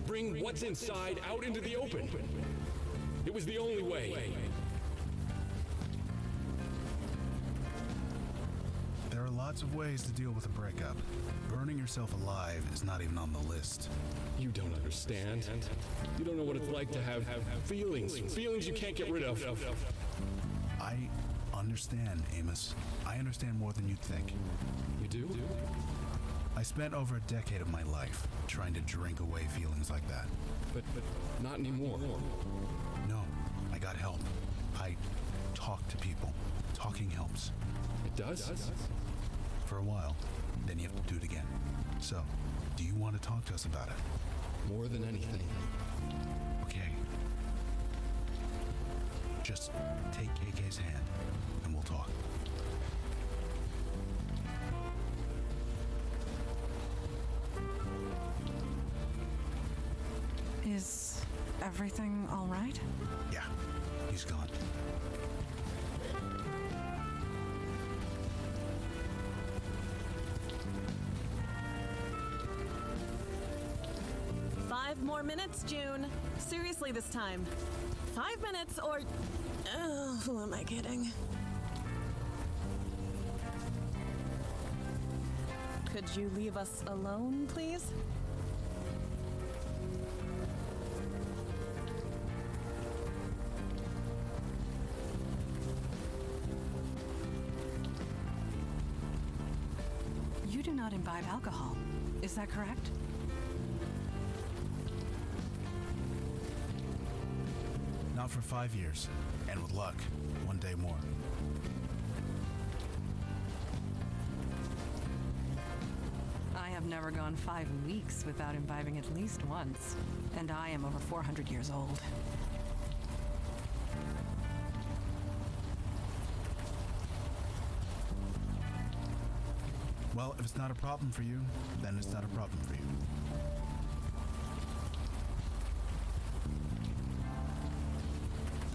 Bring what's inside out into the open. It was the only way. There are lots of ways to deal with a breakup. Burning yourself alive is not even on the list. You don't understand. You don't know what it's like to have feelings. Feelings you can't get rid of. I understand, Amos. I understand more than you'd think. You do? I spent over a decade of my life trying to drink away feelings like that. But not anymore. No, I got help. I talked to people. Talking helps. It does? For a while. Then you have to do it again. So, do you want to talk to us about it? More than anything. Okay. Just take KK's hand, and we'll talk. Is everything all right? Yeah, he's gone. More minutes, June. Seriously this time. 5 minutes or... Oh, who am I kidding? Could you leave us alone, please? You do not imbibe alcohol. Is that correct? Not for 5 years, and with luck, one day more. I have never gone 5 weeks without imbibing at least once, and I am over 400 years old. Well, if it's not a problem for you, then it's not a problem for you.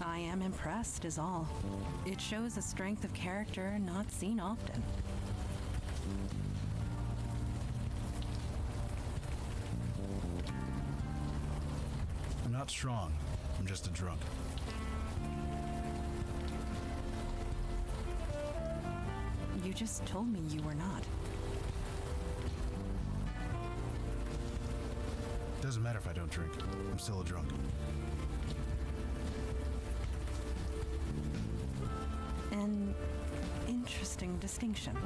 I am impressed, is all. It shows a strength of character not seen often. I'm not strong. I'm just a drunk. You just told me you were not. Doesn't matter if I don't drink. I'm still a drunk. An interesting distinction.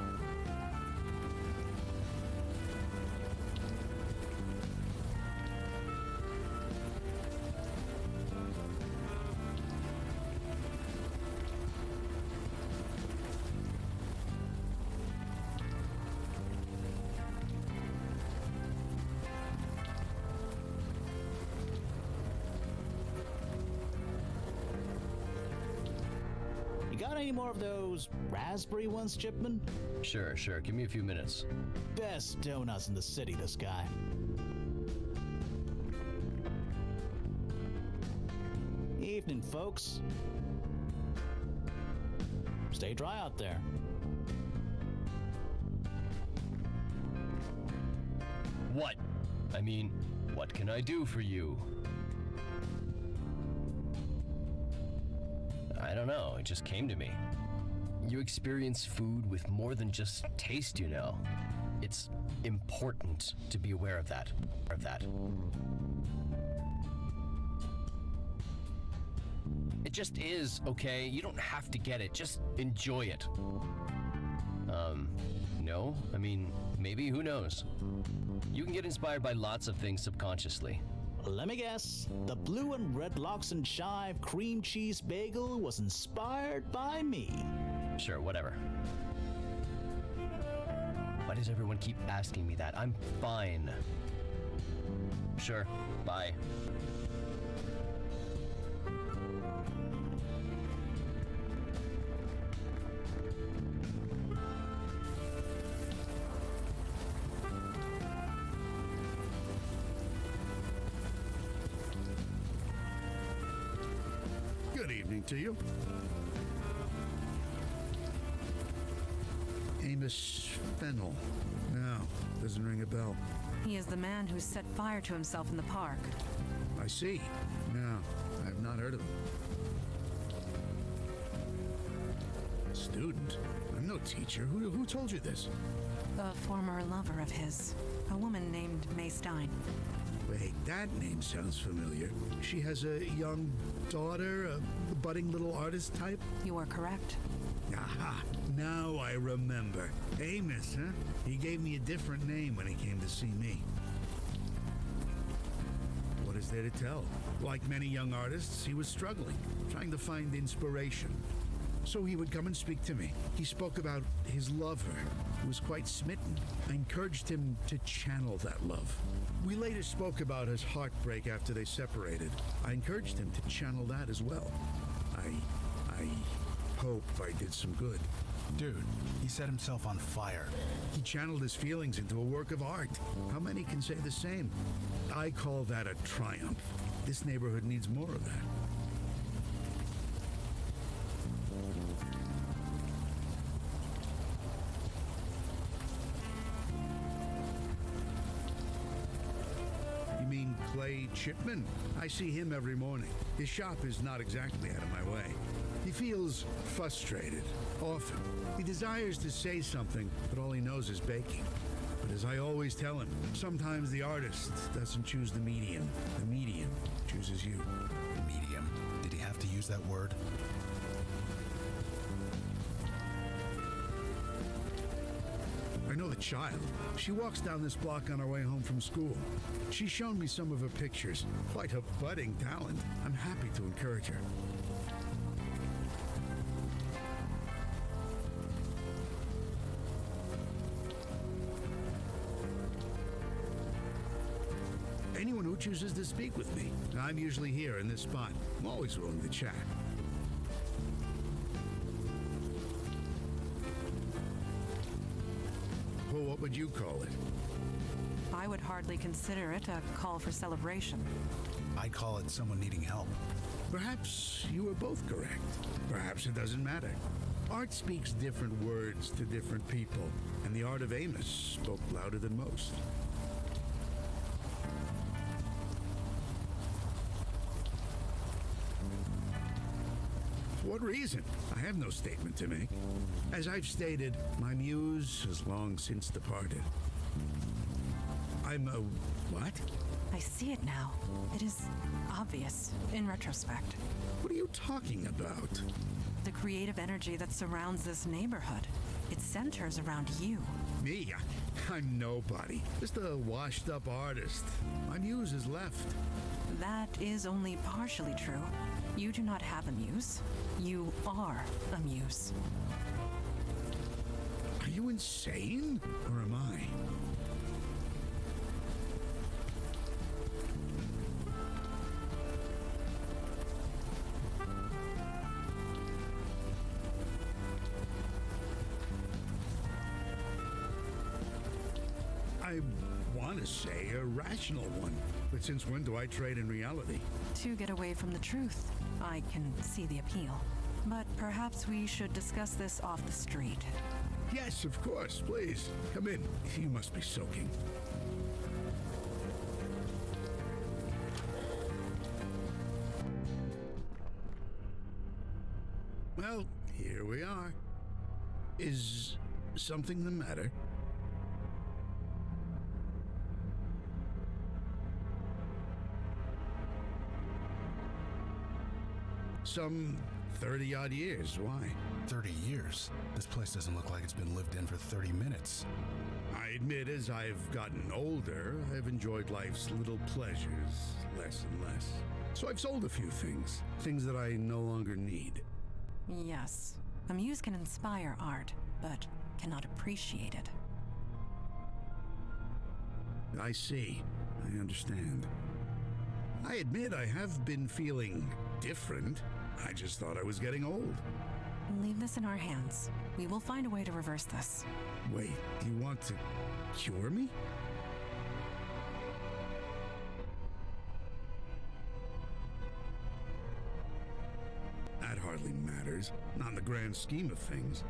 You got any more of those raspberry ones, Chipman? Sure. Give me a few minutes. Best donuts in the city, this guy. Evening, folks. Stay dry out there. What? I mean, what can I do for you? I don't know, it just came to me. You experience food with more than just taste, you know. It's important to be aware of that. It just is, okay? You don't have to get it, just enjoy it. No? I mean, maybe, who knows? You can get inspired by lots of things subconsciously. Let me guess. The blue and red lox and chive cream cheese bagel was inspired by me. Sure, whatever. Why does everyone keep asking me that? I'm fine. Sure, bye. Good evening to you. Amos Fennel. No, doesn't ring a bell. He is the man who set fire to himself in the park. I see. No, I have not heard of him. Student? I'm no teacher. Who told you this? A former lover of his. A woman named May Stein. Wait, that name sounds familiar. She has a young daughter, a budding little artist type? You are correct. Aha, now I remember. Amos, huh? He gave me a different name when he came to see me. What is there to tell? Like many young artists, he was struggling, trying to find inspiration. So he would come and speak to me. He spoke about his lover, who was quite smitten. I encouraged him to channel that love. We later spoke about his heartbreak after they separated. I encouraged him to channel that as well. I hope I did some good. Dude, he set himself on fire. He channeled his feelings into a work of art. How many can say the same? I call that a triumph. This neighborhood needs more of that. You mean Clay Chipman? I see him every morning. His shop is not exactly out of my way. He feels frustrated, often. He desires to say something, but all he knows is baking. But as I always tell him, sometimes the artist doesn't choose the medium chooses you. Medium? Did he have to use that word? I know the child. She walks down this block on her way home from school. She's shown me some of her pictures. Quite a budding talent. I'm happy to encourage her. Anyone who chooses to speak with me. I'm usually here in this spot. I'm always willing to chat. Well, what would you call it? I would hardly consider it a call for celebration. I call it someone needing help. Perhaps you are both correct. Perhaps it doesn't matter. Art speaks different words to different people, and the art of Amos spoke louder than most. what reason? I have no statement to make. As I've stated, my muse has long since departed. I'm a what? I see it now. It is obvious in retrospect. What are you talking about? The creative energy that surrounds this neighborhood. It centers around you. Me? I'm nobody. Just a washed-up artist. My muse has left. That is only partially true. You do not have a muse. You are a muse. Are you insane? Or am I? I want to say a rational one, but since when do I trade in reality? To get away from the truth. I can see the appeal. But perhaps we should discuss this off the street. Yes, of course, please. Come in. You must be soaking. Well, here we are. Is something the matter? Some 30-odd years. Why? 30 years? This place doesn't look like it's been lived in for 30 minutes. I admit, as I've gotten older, I've enjoyed life's little pleasures less and less. So I've sold a few things that I no longer need. Yes, a muse can inspire art, but cannot appreciate it. I see. I understand. I admit I have been feeling different. I just thought I was getting old. Leave this in our hands. We will find a way to reverse this. Wait, you want to cure me? That hardly matters, not in the grand scheme of things.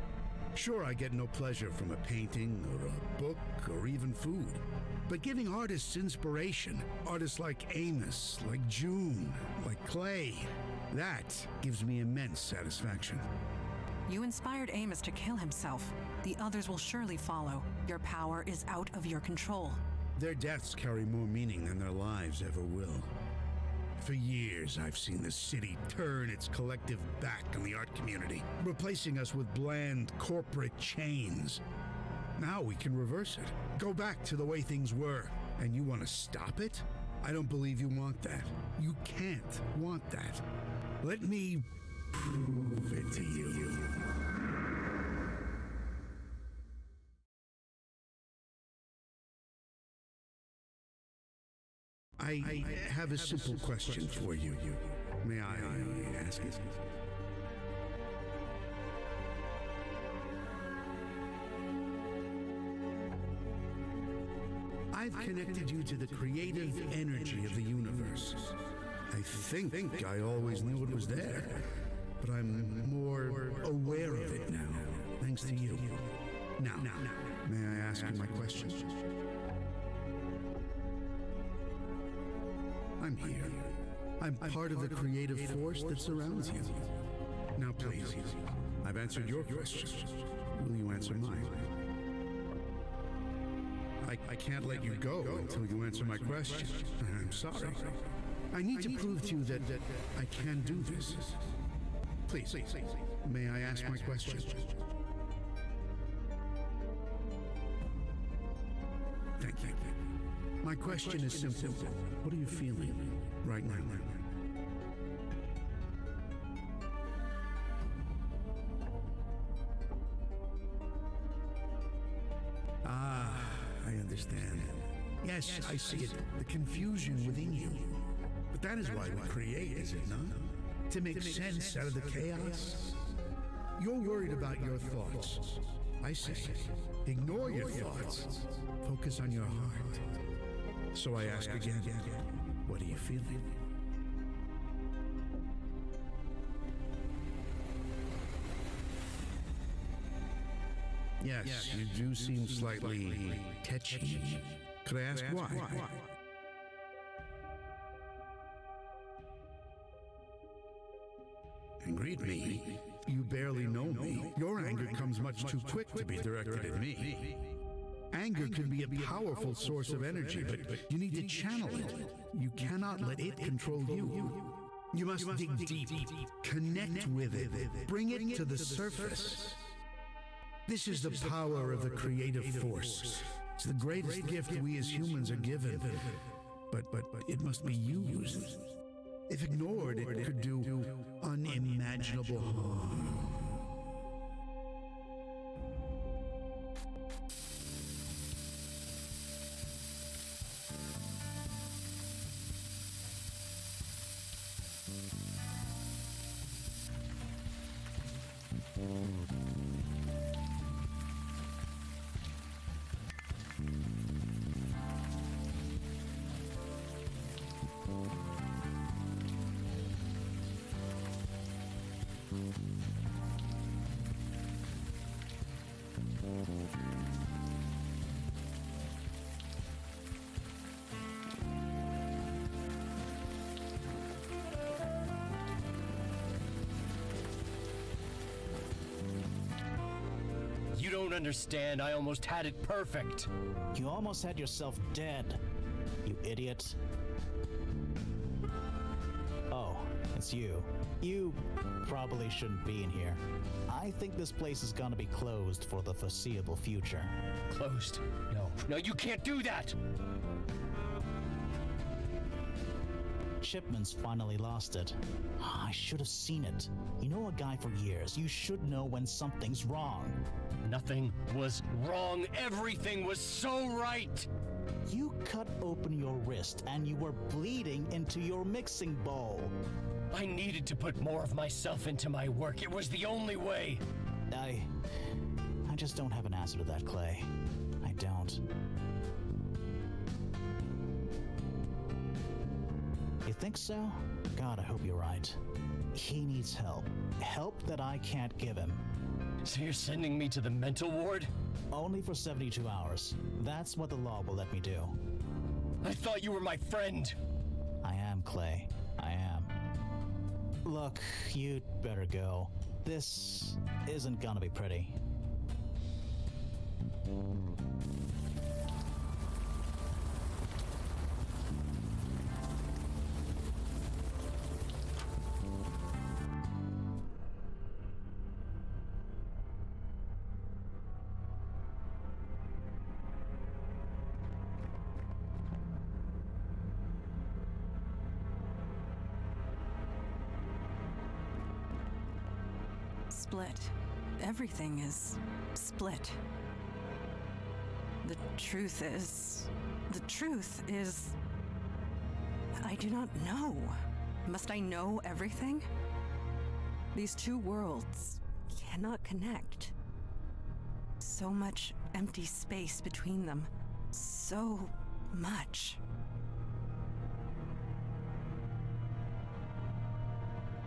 Sure, I get no pleasure from a painting or a book or even food. But giving artists inspiration, artists like Amos, like June, like Clay, that gives me immense satisfaction. You inspired Amos to kill himself. The others will surely follow. Your power is out of your control. Their deaths carry more meaning than their lives ever will. For years, I've seen the city turn its collective back on the art community, replacing us with bland corporate chains. Now we can reverse it. Go back to the way things were. And you want to stop it? I don't believe you want that. You can't want that. Let me prove it to you. I have a simple question for you. May I ask it? I've connected you to the creative energy of the universe. I think I always knew it was there, but I'm more aware of it now, thanks to you. Now, may I ask you my question? I'm here. I'm part of the creative force that surrounds you. Now, please, I've answered your question. Will you answer mine? I can't let you go until you answer my question. I'm sorry. I need to prove to you that I can do this. Please, may I ask my question? Thank you. My question is simple. What are you feeling right now? I understand. Yes, I see it. The confusion within you. But that is why we create, is it not? To make sense out of the chaos. You're worried about your thoughts. I say, ignore your thoughts. Focus on your heart. So I ask again, what are you feeling? Yes, you do seem slightly tetchy. Could I ask why? Angry? read me. You barely know me. Your anger comes much too quick to be directed at me. Anger can be a powerful source of energy, but you need to channel it. You cannot let it control you. You must dig deep, connect with it, bring it to the surface. This is the power of the creative force. It's the greatest gift we as humans are given, but it must be used. If ignored, it could do unimaginable harm. You don't understand. I almost had it perfect. You almost had yourself dead, you idiot. Oh, it's you. You probably shouldn't be in here. I think this place is gonna be closed for the foreseeable future. Closed? No, you can't do that! Shipman's finally lost it. I should have seen it. You know a guy for years. You should know when something's wrong. Nothing was wrong. Everything was so right. You cut open your wrist and you were bleeding into your mixing bowl. I needed to put more of myself into my work. It was the only way. I just don't have an answer to that, Clay. I don't. You think so? God, I hope you're right. He needs help. Help that I can't give him. So you're sending me to the mental ward? Only for 72 hours. That's what the law will let me do. I thought you were my friend. I am, Clay. I am. Look, you'd better go. This isn't gonna be pretty. Split. Everything is split. The truth is, I do not know. Must I know everything? These two worlds cannot connect. So much empty space between them. So much.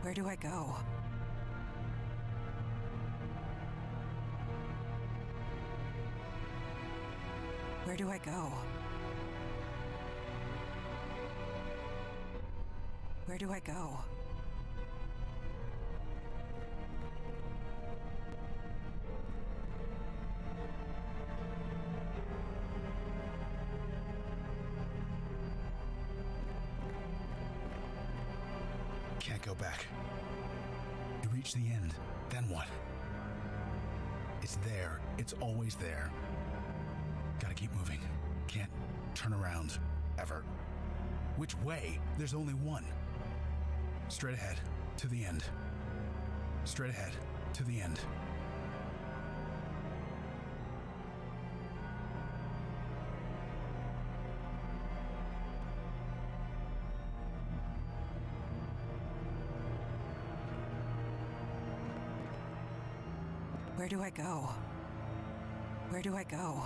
Where do I go? Where do I go? Where do I go? Can't go back. You reach the end, then what? It's there. It's always there. Gotta keep moving. Can't turn around, ever. Which way? There's only one. Straight ahead, to the end. Straight ahead, to the end. Where do I go? Where do I go?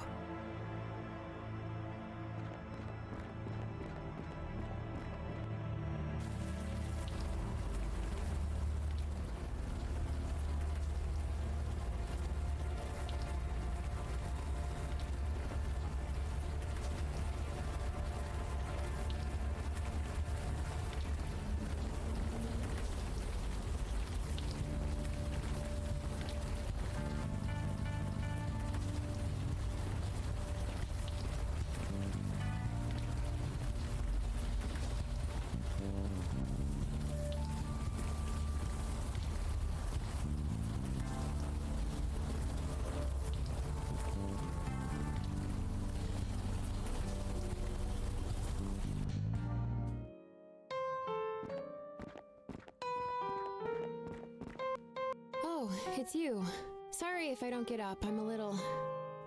it's you. Sorry if I don't get up. I'm a little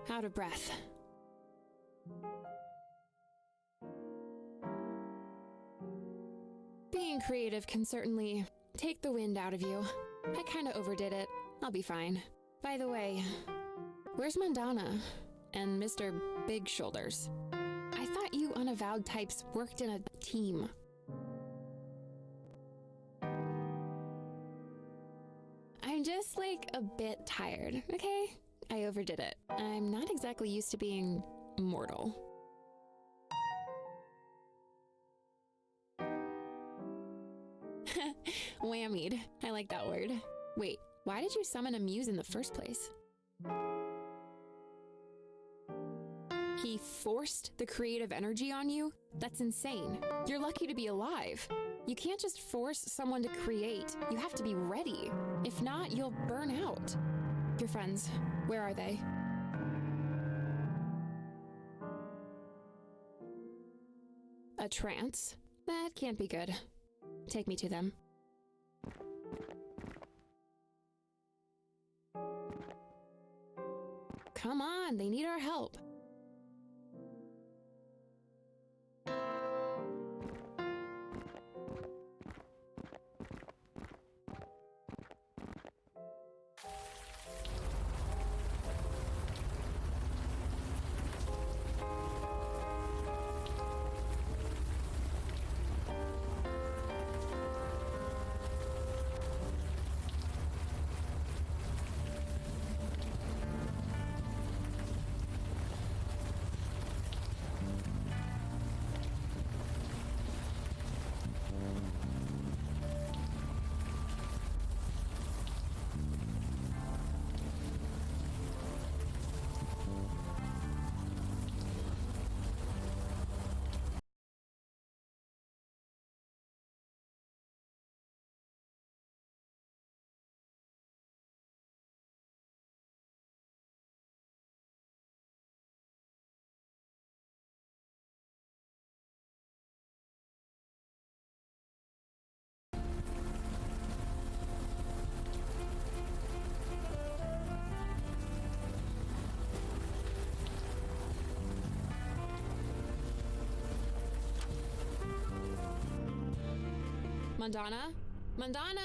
out of breath. Being creative can certainly take the wind out of you. I kinda overdid it. I'll be fine. By the way, where's Mandana and Mr. Big Shoulders? I thought you Unavowed types worked in a team. I'm just like a bit tired, okay? I overdid it. I'm not exactly used to being mortal. Whammied. I like that word. Wait, why did you summon a Muse in the first place? He forced the creative energy on you? That's insane. You're lucky to be alive. You can't just force someone to create. You have to be ready. If not, you'll burn out. Your friends, where are they? A trance? That can't be good. Take me to them. Come on, they need our help. Mandana? Mandana!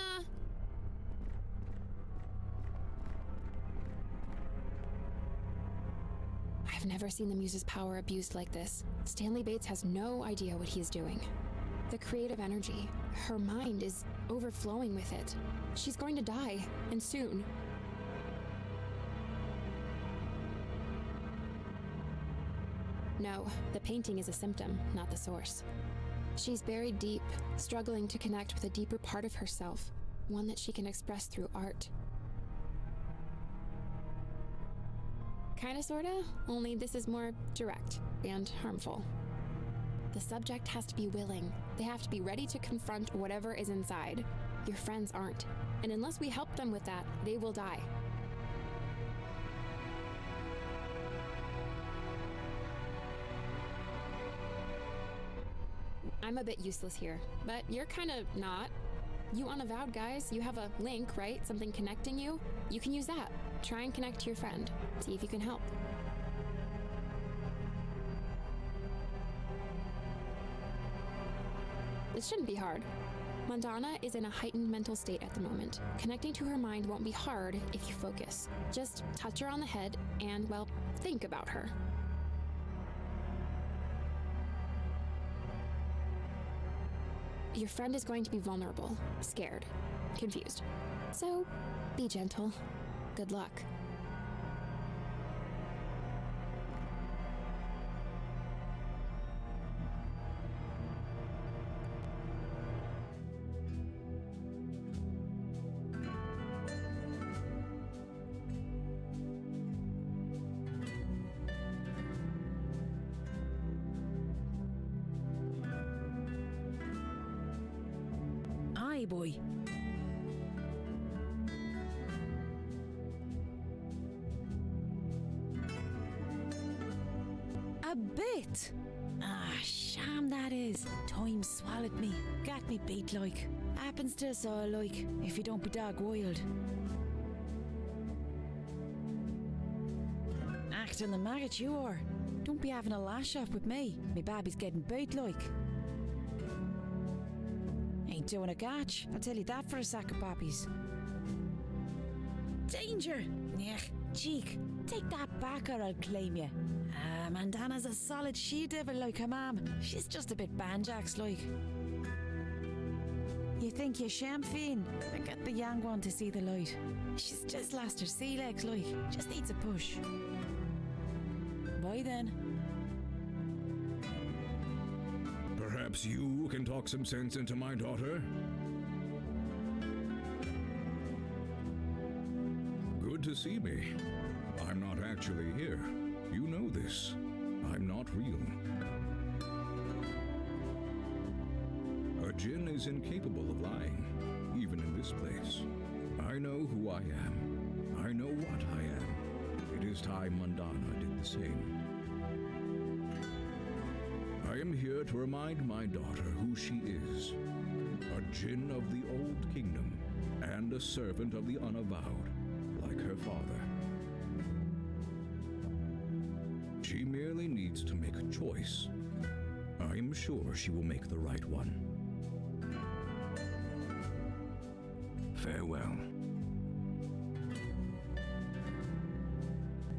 I've never seen the Muse's power abused like this. Stanley Bates has no idea what he is doing. The creative energy, her mind is overflowing with it. She's going to die, and soon. No, the painting is a symptom, not the source. She's buried deep, struggling to connect with a deeper part of herself, one that she can express through art. Kinda sorta, only this is more direct and harmful. The subject has to be willing. They have to be ready to confront whatever is inside. Your friends aren't, and unless we help them with that, they will die. I'm a bit useless here, but you're kinda not. You Unavowed guys, you have a link, right? Something connecting you? You can use that. Try and connect to your friend. See if you can help. It shouldn't be hard. Mandana is in a heightened mental state at the moment. Connecting to her mind won't be hard if you focus. Just touch her on the head and, well, think about her. Your friend is going to be vulnerable, scared, confused. So, be gentle. Good luck. Aye, boy. A bit. Ah, sham that is. Time swallowed me. Got me beat like. Happens to us all like, if you don't be dog wild. acting the maggot you are. Don't be having a lash off with me. Me baby's getting bait like. Ain't doing a gatch, I'll tell you that for a sack of poppies. Danger! Nech, cheek, take that back or I'll claim you. Mandana's a solid she-devil like her mam. She's just a bit banjax like. You think you're champagne? And get the young one to see the light. She's just lost her sea legs like. Just needs a push. Bye then. Perhaps you can talk some sense into my daughter? Good to see me. I'm not actually here. You know this. I'm not real. A jinn is incapable of lying, even in this place. I know who I am. I know what I am. It is time Mandana did the same. I am here to remind my daughter who she is. A jinn of the old kingdom, and a servant of the Unavowed, like her father. She merely needs to make a choice. I am sure she will make the right one. Farewell.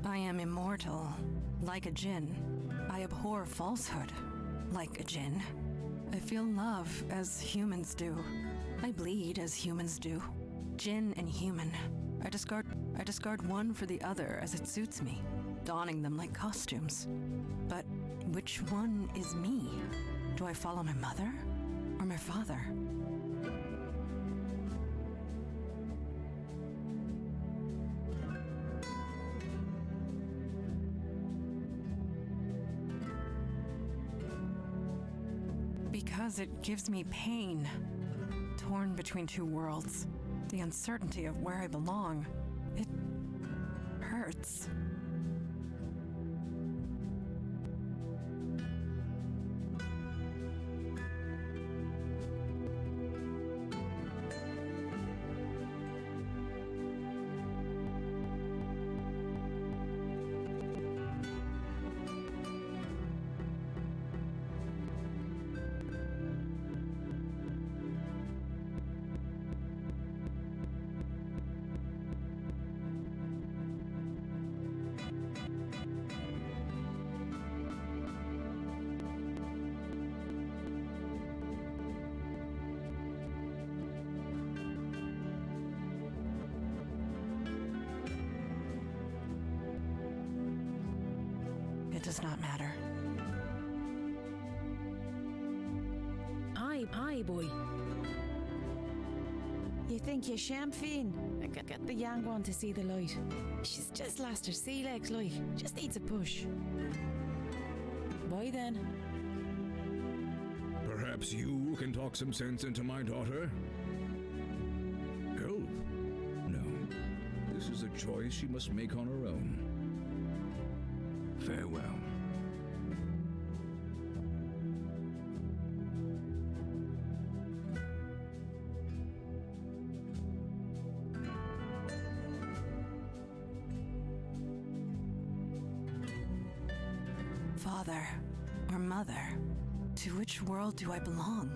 I am immortal, like a jinn. I abhor falsehood, like a jinn. I feel love as humans do. I bleed as humans do. Jinn and human. I discard one for the other as it suits me, donning them like costumes. But which one is me? Do I follow my mother or my father? Because it gives me pain, torn between two worlds, the uncertainty of where I belong. It hurts. It does not matter. Aye, boy. You think you're champagne? And get the young one to see the light. She's just lost her sea legs like. Just needs a push. Bye then. Perhaps you can talk some sense into my daughter? Help? No. This is a choice she must make on her own. Farewell. Father or mother, to which world do I belong?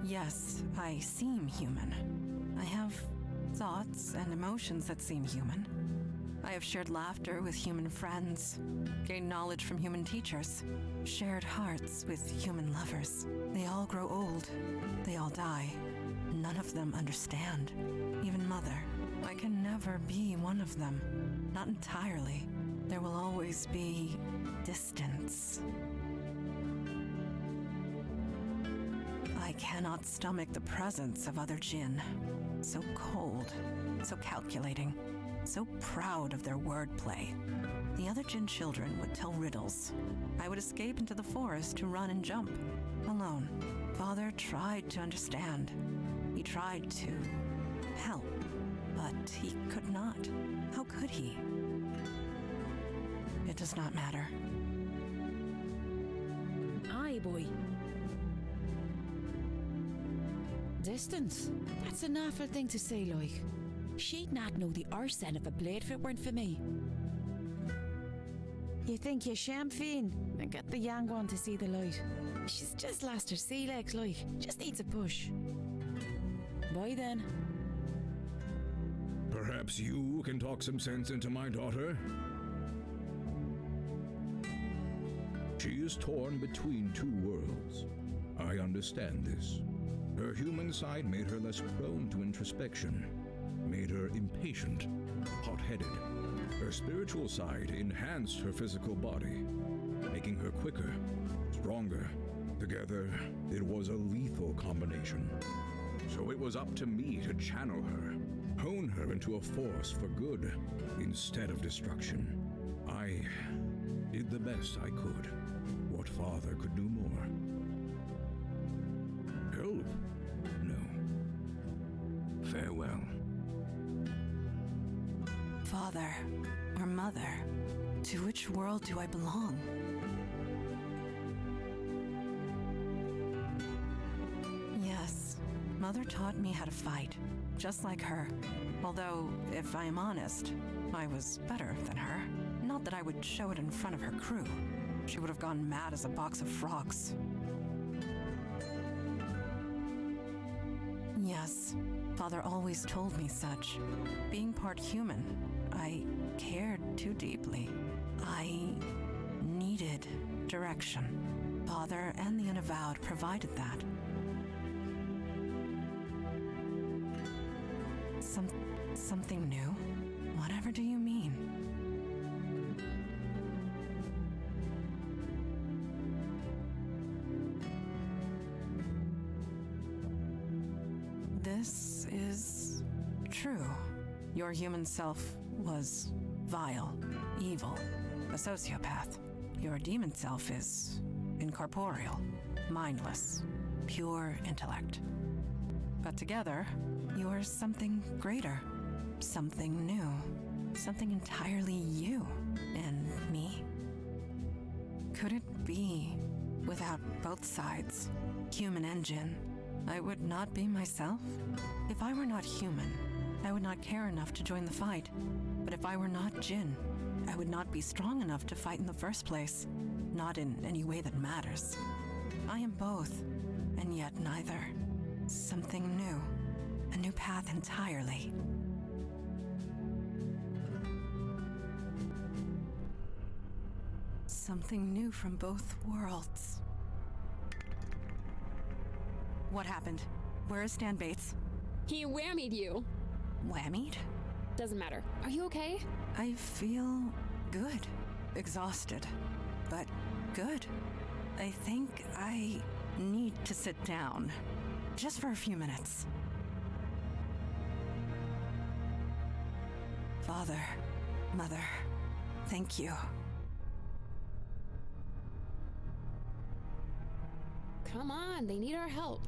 Yes, I seem human. I have thoughts and emotions that seem human. I have shared laughter with human friends, gained knowledge from human teachers, shared hearts with human lovers. They all grow old. They all die. None of them understand. Even Mother. I can never be one of them. Not entirely. There will always be distance. I cannot stomach the presence of other jinn. So cold, so calculating, so proud of their wordplay. The other Jinn children would tell riddles. I would escape into the forest to run and jump, alone. Father tried to understand. He tried to help, but he could not. How could he? It does not matter. Aye, boy. Distance. That's an awful thing to say, like. She'd not know the arse end of a blade if it weren't for me. You think you're champagne and get the young one to see the light. She's just lost her sea legs, like. Just needs a push. Bye then. Perhaps you can talk some sense into my daughter? She is torn between two worlds. I understand this. Her human side made her less prone to introspection, made her impatient, hot-headed. Her spiritual side enhanced her physical body, making her quicker, stronger. Together, it was a lethal combination. So it was up to me to channel her, hone her into a force for good instead of destruction. I did the best I could. What father could do more? Help? No. Farewell. Father or mother, to which world do I belong? Yes, Mother taught me how to fight, just like her. Although, if I am honest, I was better than her. Not that I would show it in front of her crew. She would have gone mad as a box of frogs. Yes, Father always told me such. Being part human, I cared too deeply. I needed direction. Father and the Unavowed provided that. Something new? Whatever do you mean? This is true. Your human self was vile, evil, a sociopath. Your demon self is incorporeal, mindless, pure intellect. But together, you are something greater, something new, something entirely you and me. Could it be, without both sides, human and Jinn, I would not be myself? If I were not human, I would not care enough to join the fight. But if I were not Jinn, I would not be strong enough to fight in the first place, not in any way that matters. I am both, and yet neither. Something new, a new path entirely. Something new from both worlds. What happened? Where is Stan Bates? He whammied you. Whammied? Doesn't matter. Are you okay? I feel good. Exhausted, but good. I think I need to sit down. Just for a few minutes. Father, Mother, thank you. Come on, they need our help.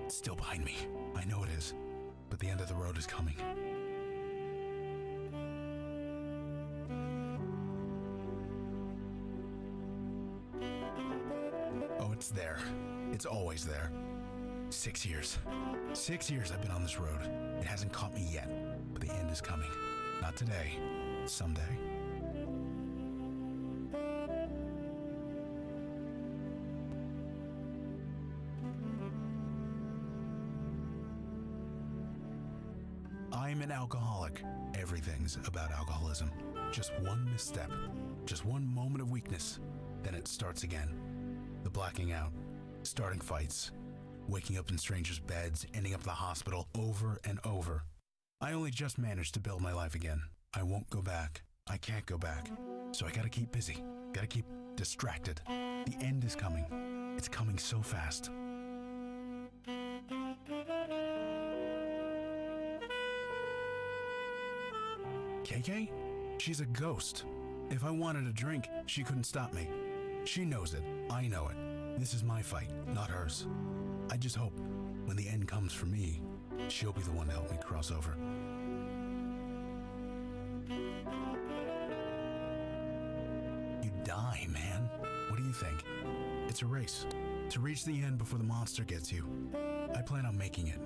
It's still behind me. I know it is. But the end of the road is coming. Oh, it's there. It's always there. 6 years. 6 years I've been on this road. It hasn't caught me yet, but the end is coming. Not today. Someday. I'm an alcoholic, everything's about alcoholism. Just one misstep, just one moment of weakness, then it starts again. The blacking out, starting fights, waking up in strangers' beds, ending up in the hospital over and over. I only just managed to build my life again. I won't go back. I can't go back. So I gotta keep busy. Gotta keep distracted. The end is coming. It's coming so fast. KK? She's a ghost. If I wanted a drink, she couldn't stop me. She knows it. I know it. This is my fight, not hers. I just hope when the end comes for me, she'll be the one to help me cross over. You die, man. What do you think? It's a race. To reach the end before the monster gets you. I plan on making it,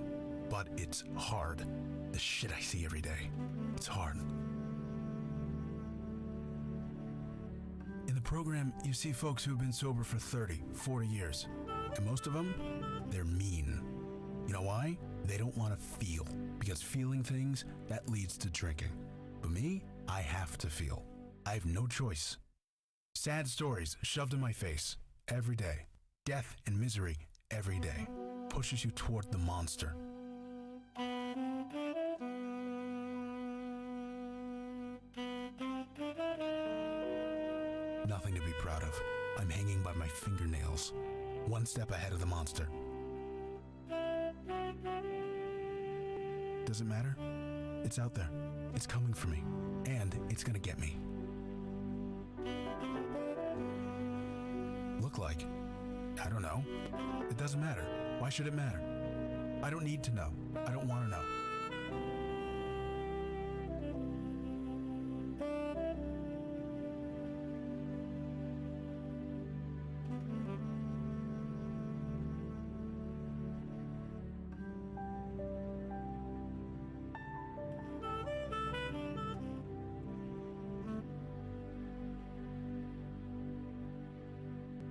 but it's hard. The shit I see every day. It's hard. In the program, you see folks who have been sober for 30, 40 years. And most of them, they're mean. You know why? They don't want to feel. Because feeling things, that leads to drinking. But me, I have to feel. I have no choice. Sad stories shoved in my face every day. Death and misery every day. Pushes you toward the monster. Nothing to be proud of. I'm hanging by my fingernails. One step ahead of the monster. Does it matter? It's out there. It's coming for me. And it's gonna get me. Look like? I don't know. It doesn't matter. Why should it matter? I don't need to know. I don't want to know.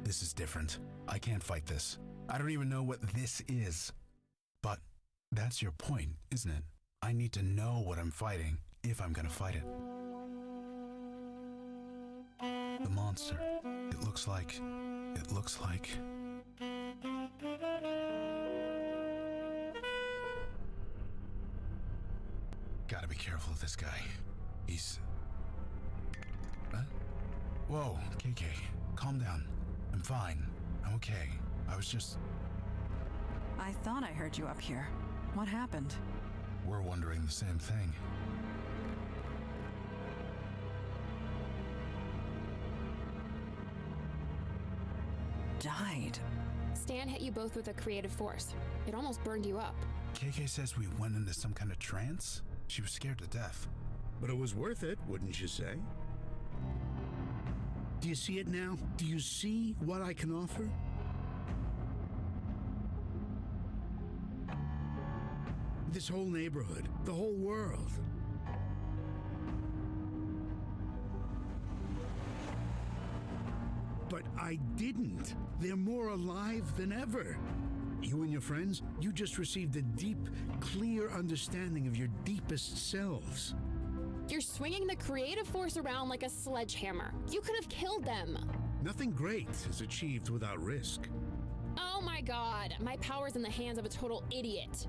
This is different. I can't fight this. I don't even know what this is. But that's your point, isn't it? I need to know what I'm fighting if I'm gonna fight it. The monster. It looks like... Gotta be careful of this guy. He's... Huh? Whoa, KK, calm down. I'm fine. I'm okay. I was just... I thought I heard you up here. What happened? We're wondering the same thing. Died. Stan hit you both with a creative force. It almost burned you up. KK says we went into some kind of trance. She was scared to death. But it was worth it, wouldn't you say? Do you see it now? Do you see what I can offer? This whole neighborhood, the whole world. But I didn't. They're more alive than ever. You and your friends, you just received a deep, clear understanding of your deepest selves. You're swinging the creative force around like a sledgehammer. You could have killed them. Nothing great is achieved without risk. Oh my god, my power's in the hands of a total idiot.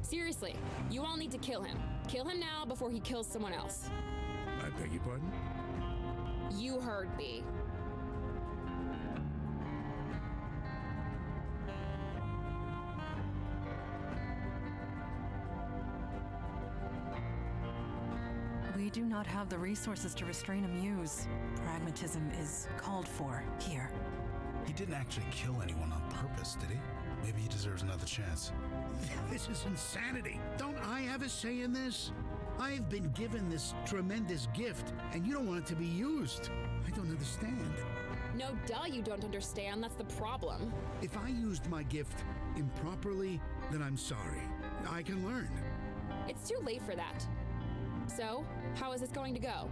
Seriously, you all need to kill him. Kill him now before he kills someone else. I beg your pardon? You heard me. We do not have the resources to restrain a Muse. Pragmatism is called for here. He didn't actually kill anyone on purpose, did he? Maybe he deserves another chance. This is insanity. Don't I have a say in this? I've been given this tremendous gift, and you don't want it to be used. I don't understand. No duh, you don't understand. That's the problem. If I used my gift improperly, then I'm sorry. I can learn. It's too late for that. So, how is this going to go?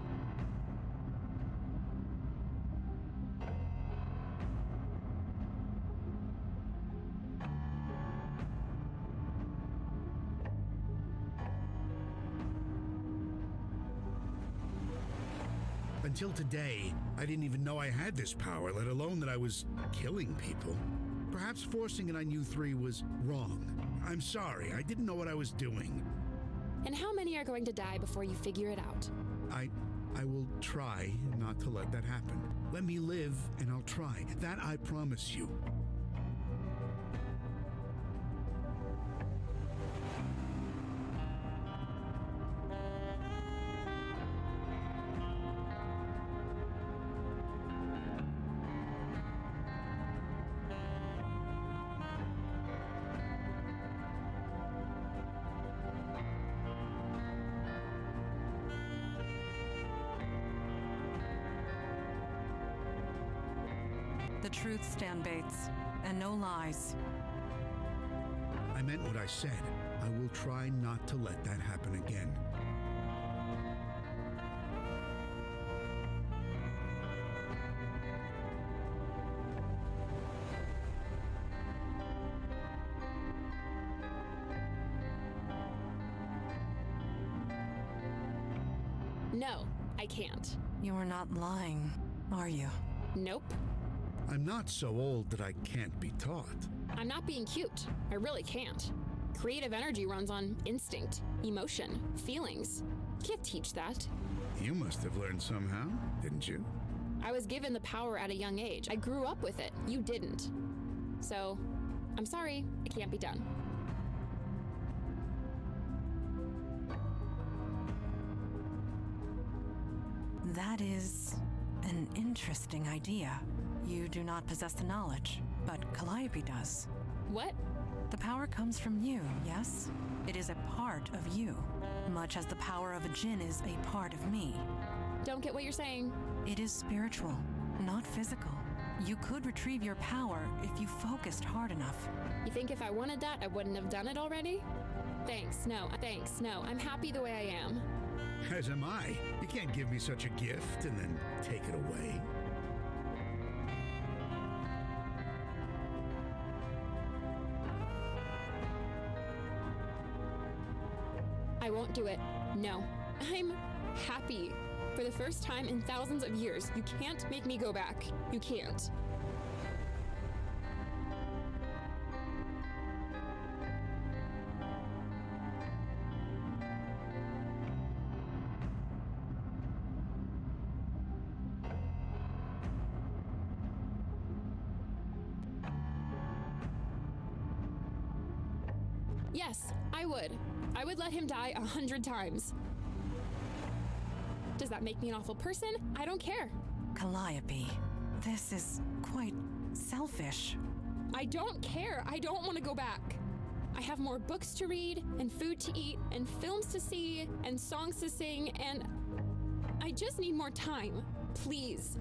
Until today, I didn't even know I had this power, let alone that I was killing people. Perhaps forcing it on you three was wrong. I'm sorry, I didn't know what I was doing. And how many are going to die before you figure it out? I will try not to let that happen. Let me live and I'll try. That I promise you. The truth stand Bates, and no lies. I meant what I said. I will try not to let that happen again. No, I can't. You're not lying, are you? Nope. I'm not so old that I can't be taught. I'm not being cute. I really can't. Creative energy runs on instinct, emotion, feelings. Can't teach that. You must have learned somehow, didn't you? I was given the power at a young age. I grew up with it. You didn't. So, I'm sorry, it can't be done. That is an interesting idea. You do not possess the knowledge, but Calliope does. What? The power comes from you, yes? It is a part of you, much as the power of a djinn is a part of me. Don't get what you're saying. It is spiritual, not physical. You could retrieve your power if you focused hard enough. You think if I wanted that, I wouldn't have done it already? Thanks, no, I'm happy the way I am. As am I. You can't give me such a gift and then take it away. I won't do it. No. I'm happy. For the first time in thousands of years, you can't make me go back. You can't. Yes, I would. I would let him die 100 times. Does that make me an awful person? I don't care. Calliope, this is quite selfish. I don't care. I don't want to go back. I have more books to read, and food to eat, and films to see, and songs to sing, and I just need more time. Please.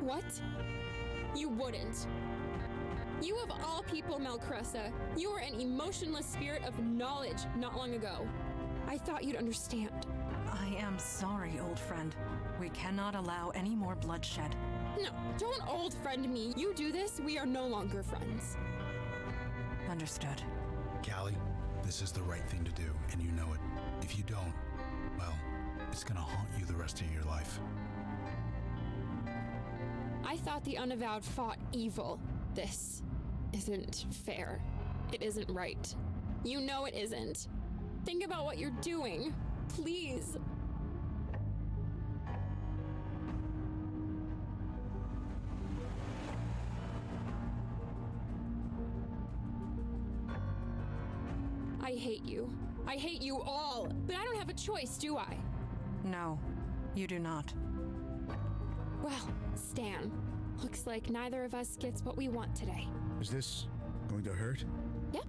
What? You wouldn't. You of all people, Malcressa, you were an emotionless spirit of knowledge not long ago. I thought you'd understand. I am sorry, old friend. We cannot allow any more bloodshed. No, don't old friend me. You do this, we are no longer friends. Understood. Callie, this is the right thing to do, and you know it. If you don't, well, it's gonna haunt you the rest of your life. I thought the Unavowed fought evil. This isn't fair. It isn't right. You know it isn't. Think about what you're doing. Please. I hate you. I hate you all. But I don't have a choice, do I? No, you do not. Well, Stan, looks like neither of us gets what we want today. Is this going to hurt? Yep.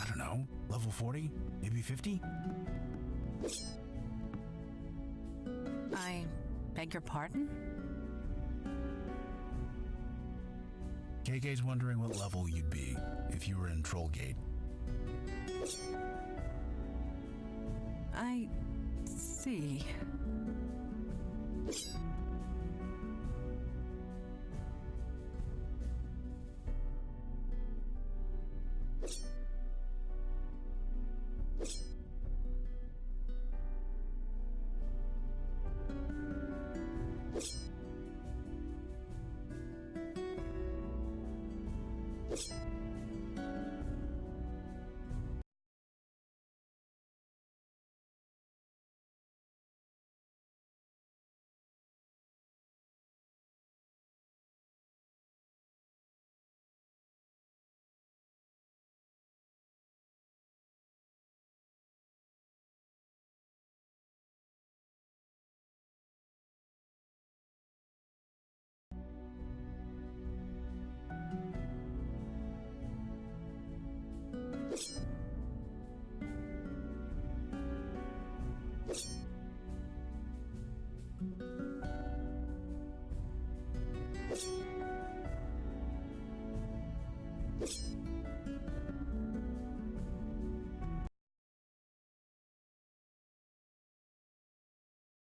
I don't know, level 40? Maybe 50? I beg your pardon? KK's wondering what level you'd be if you were in Trollgate. I see.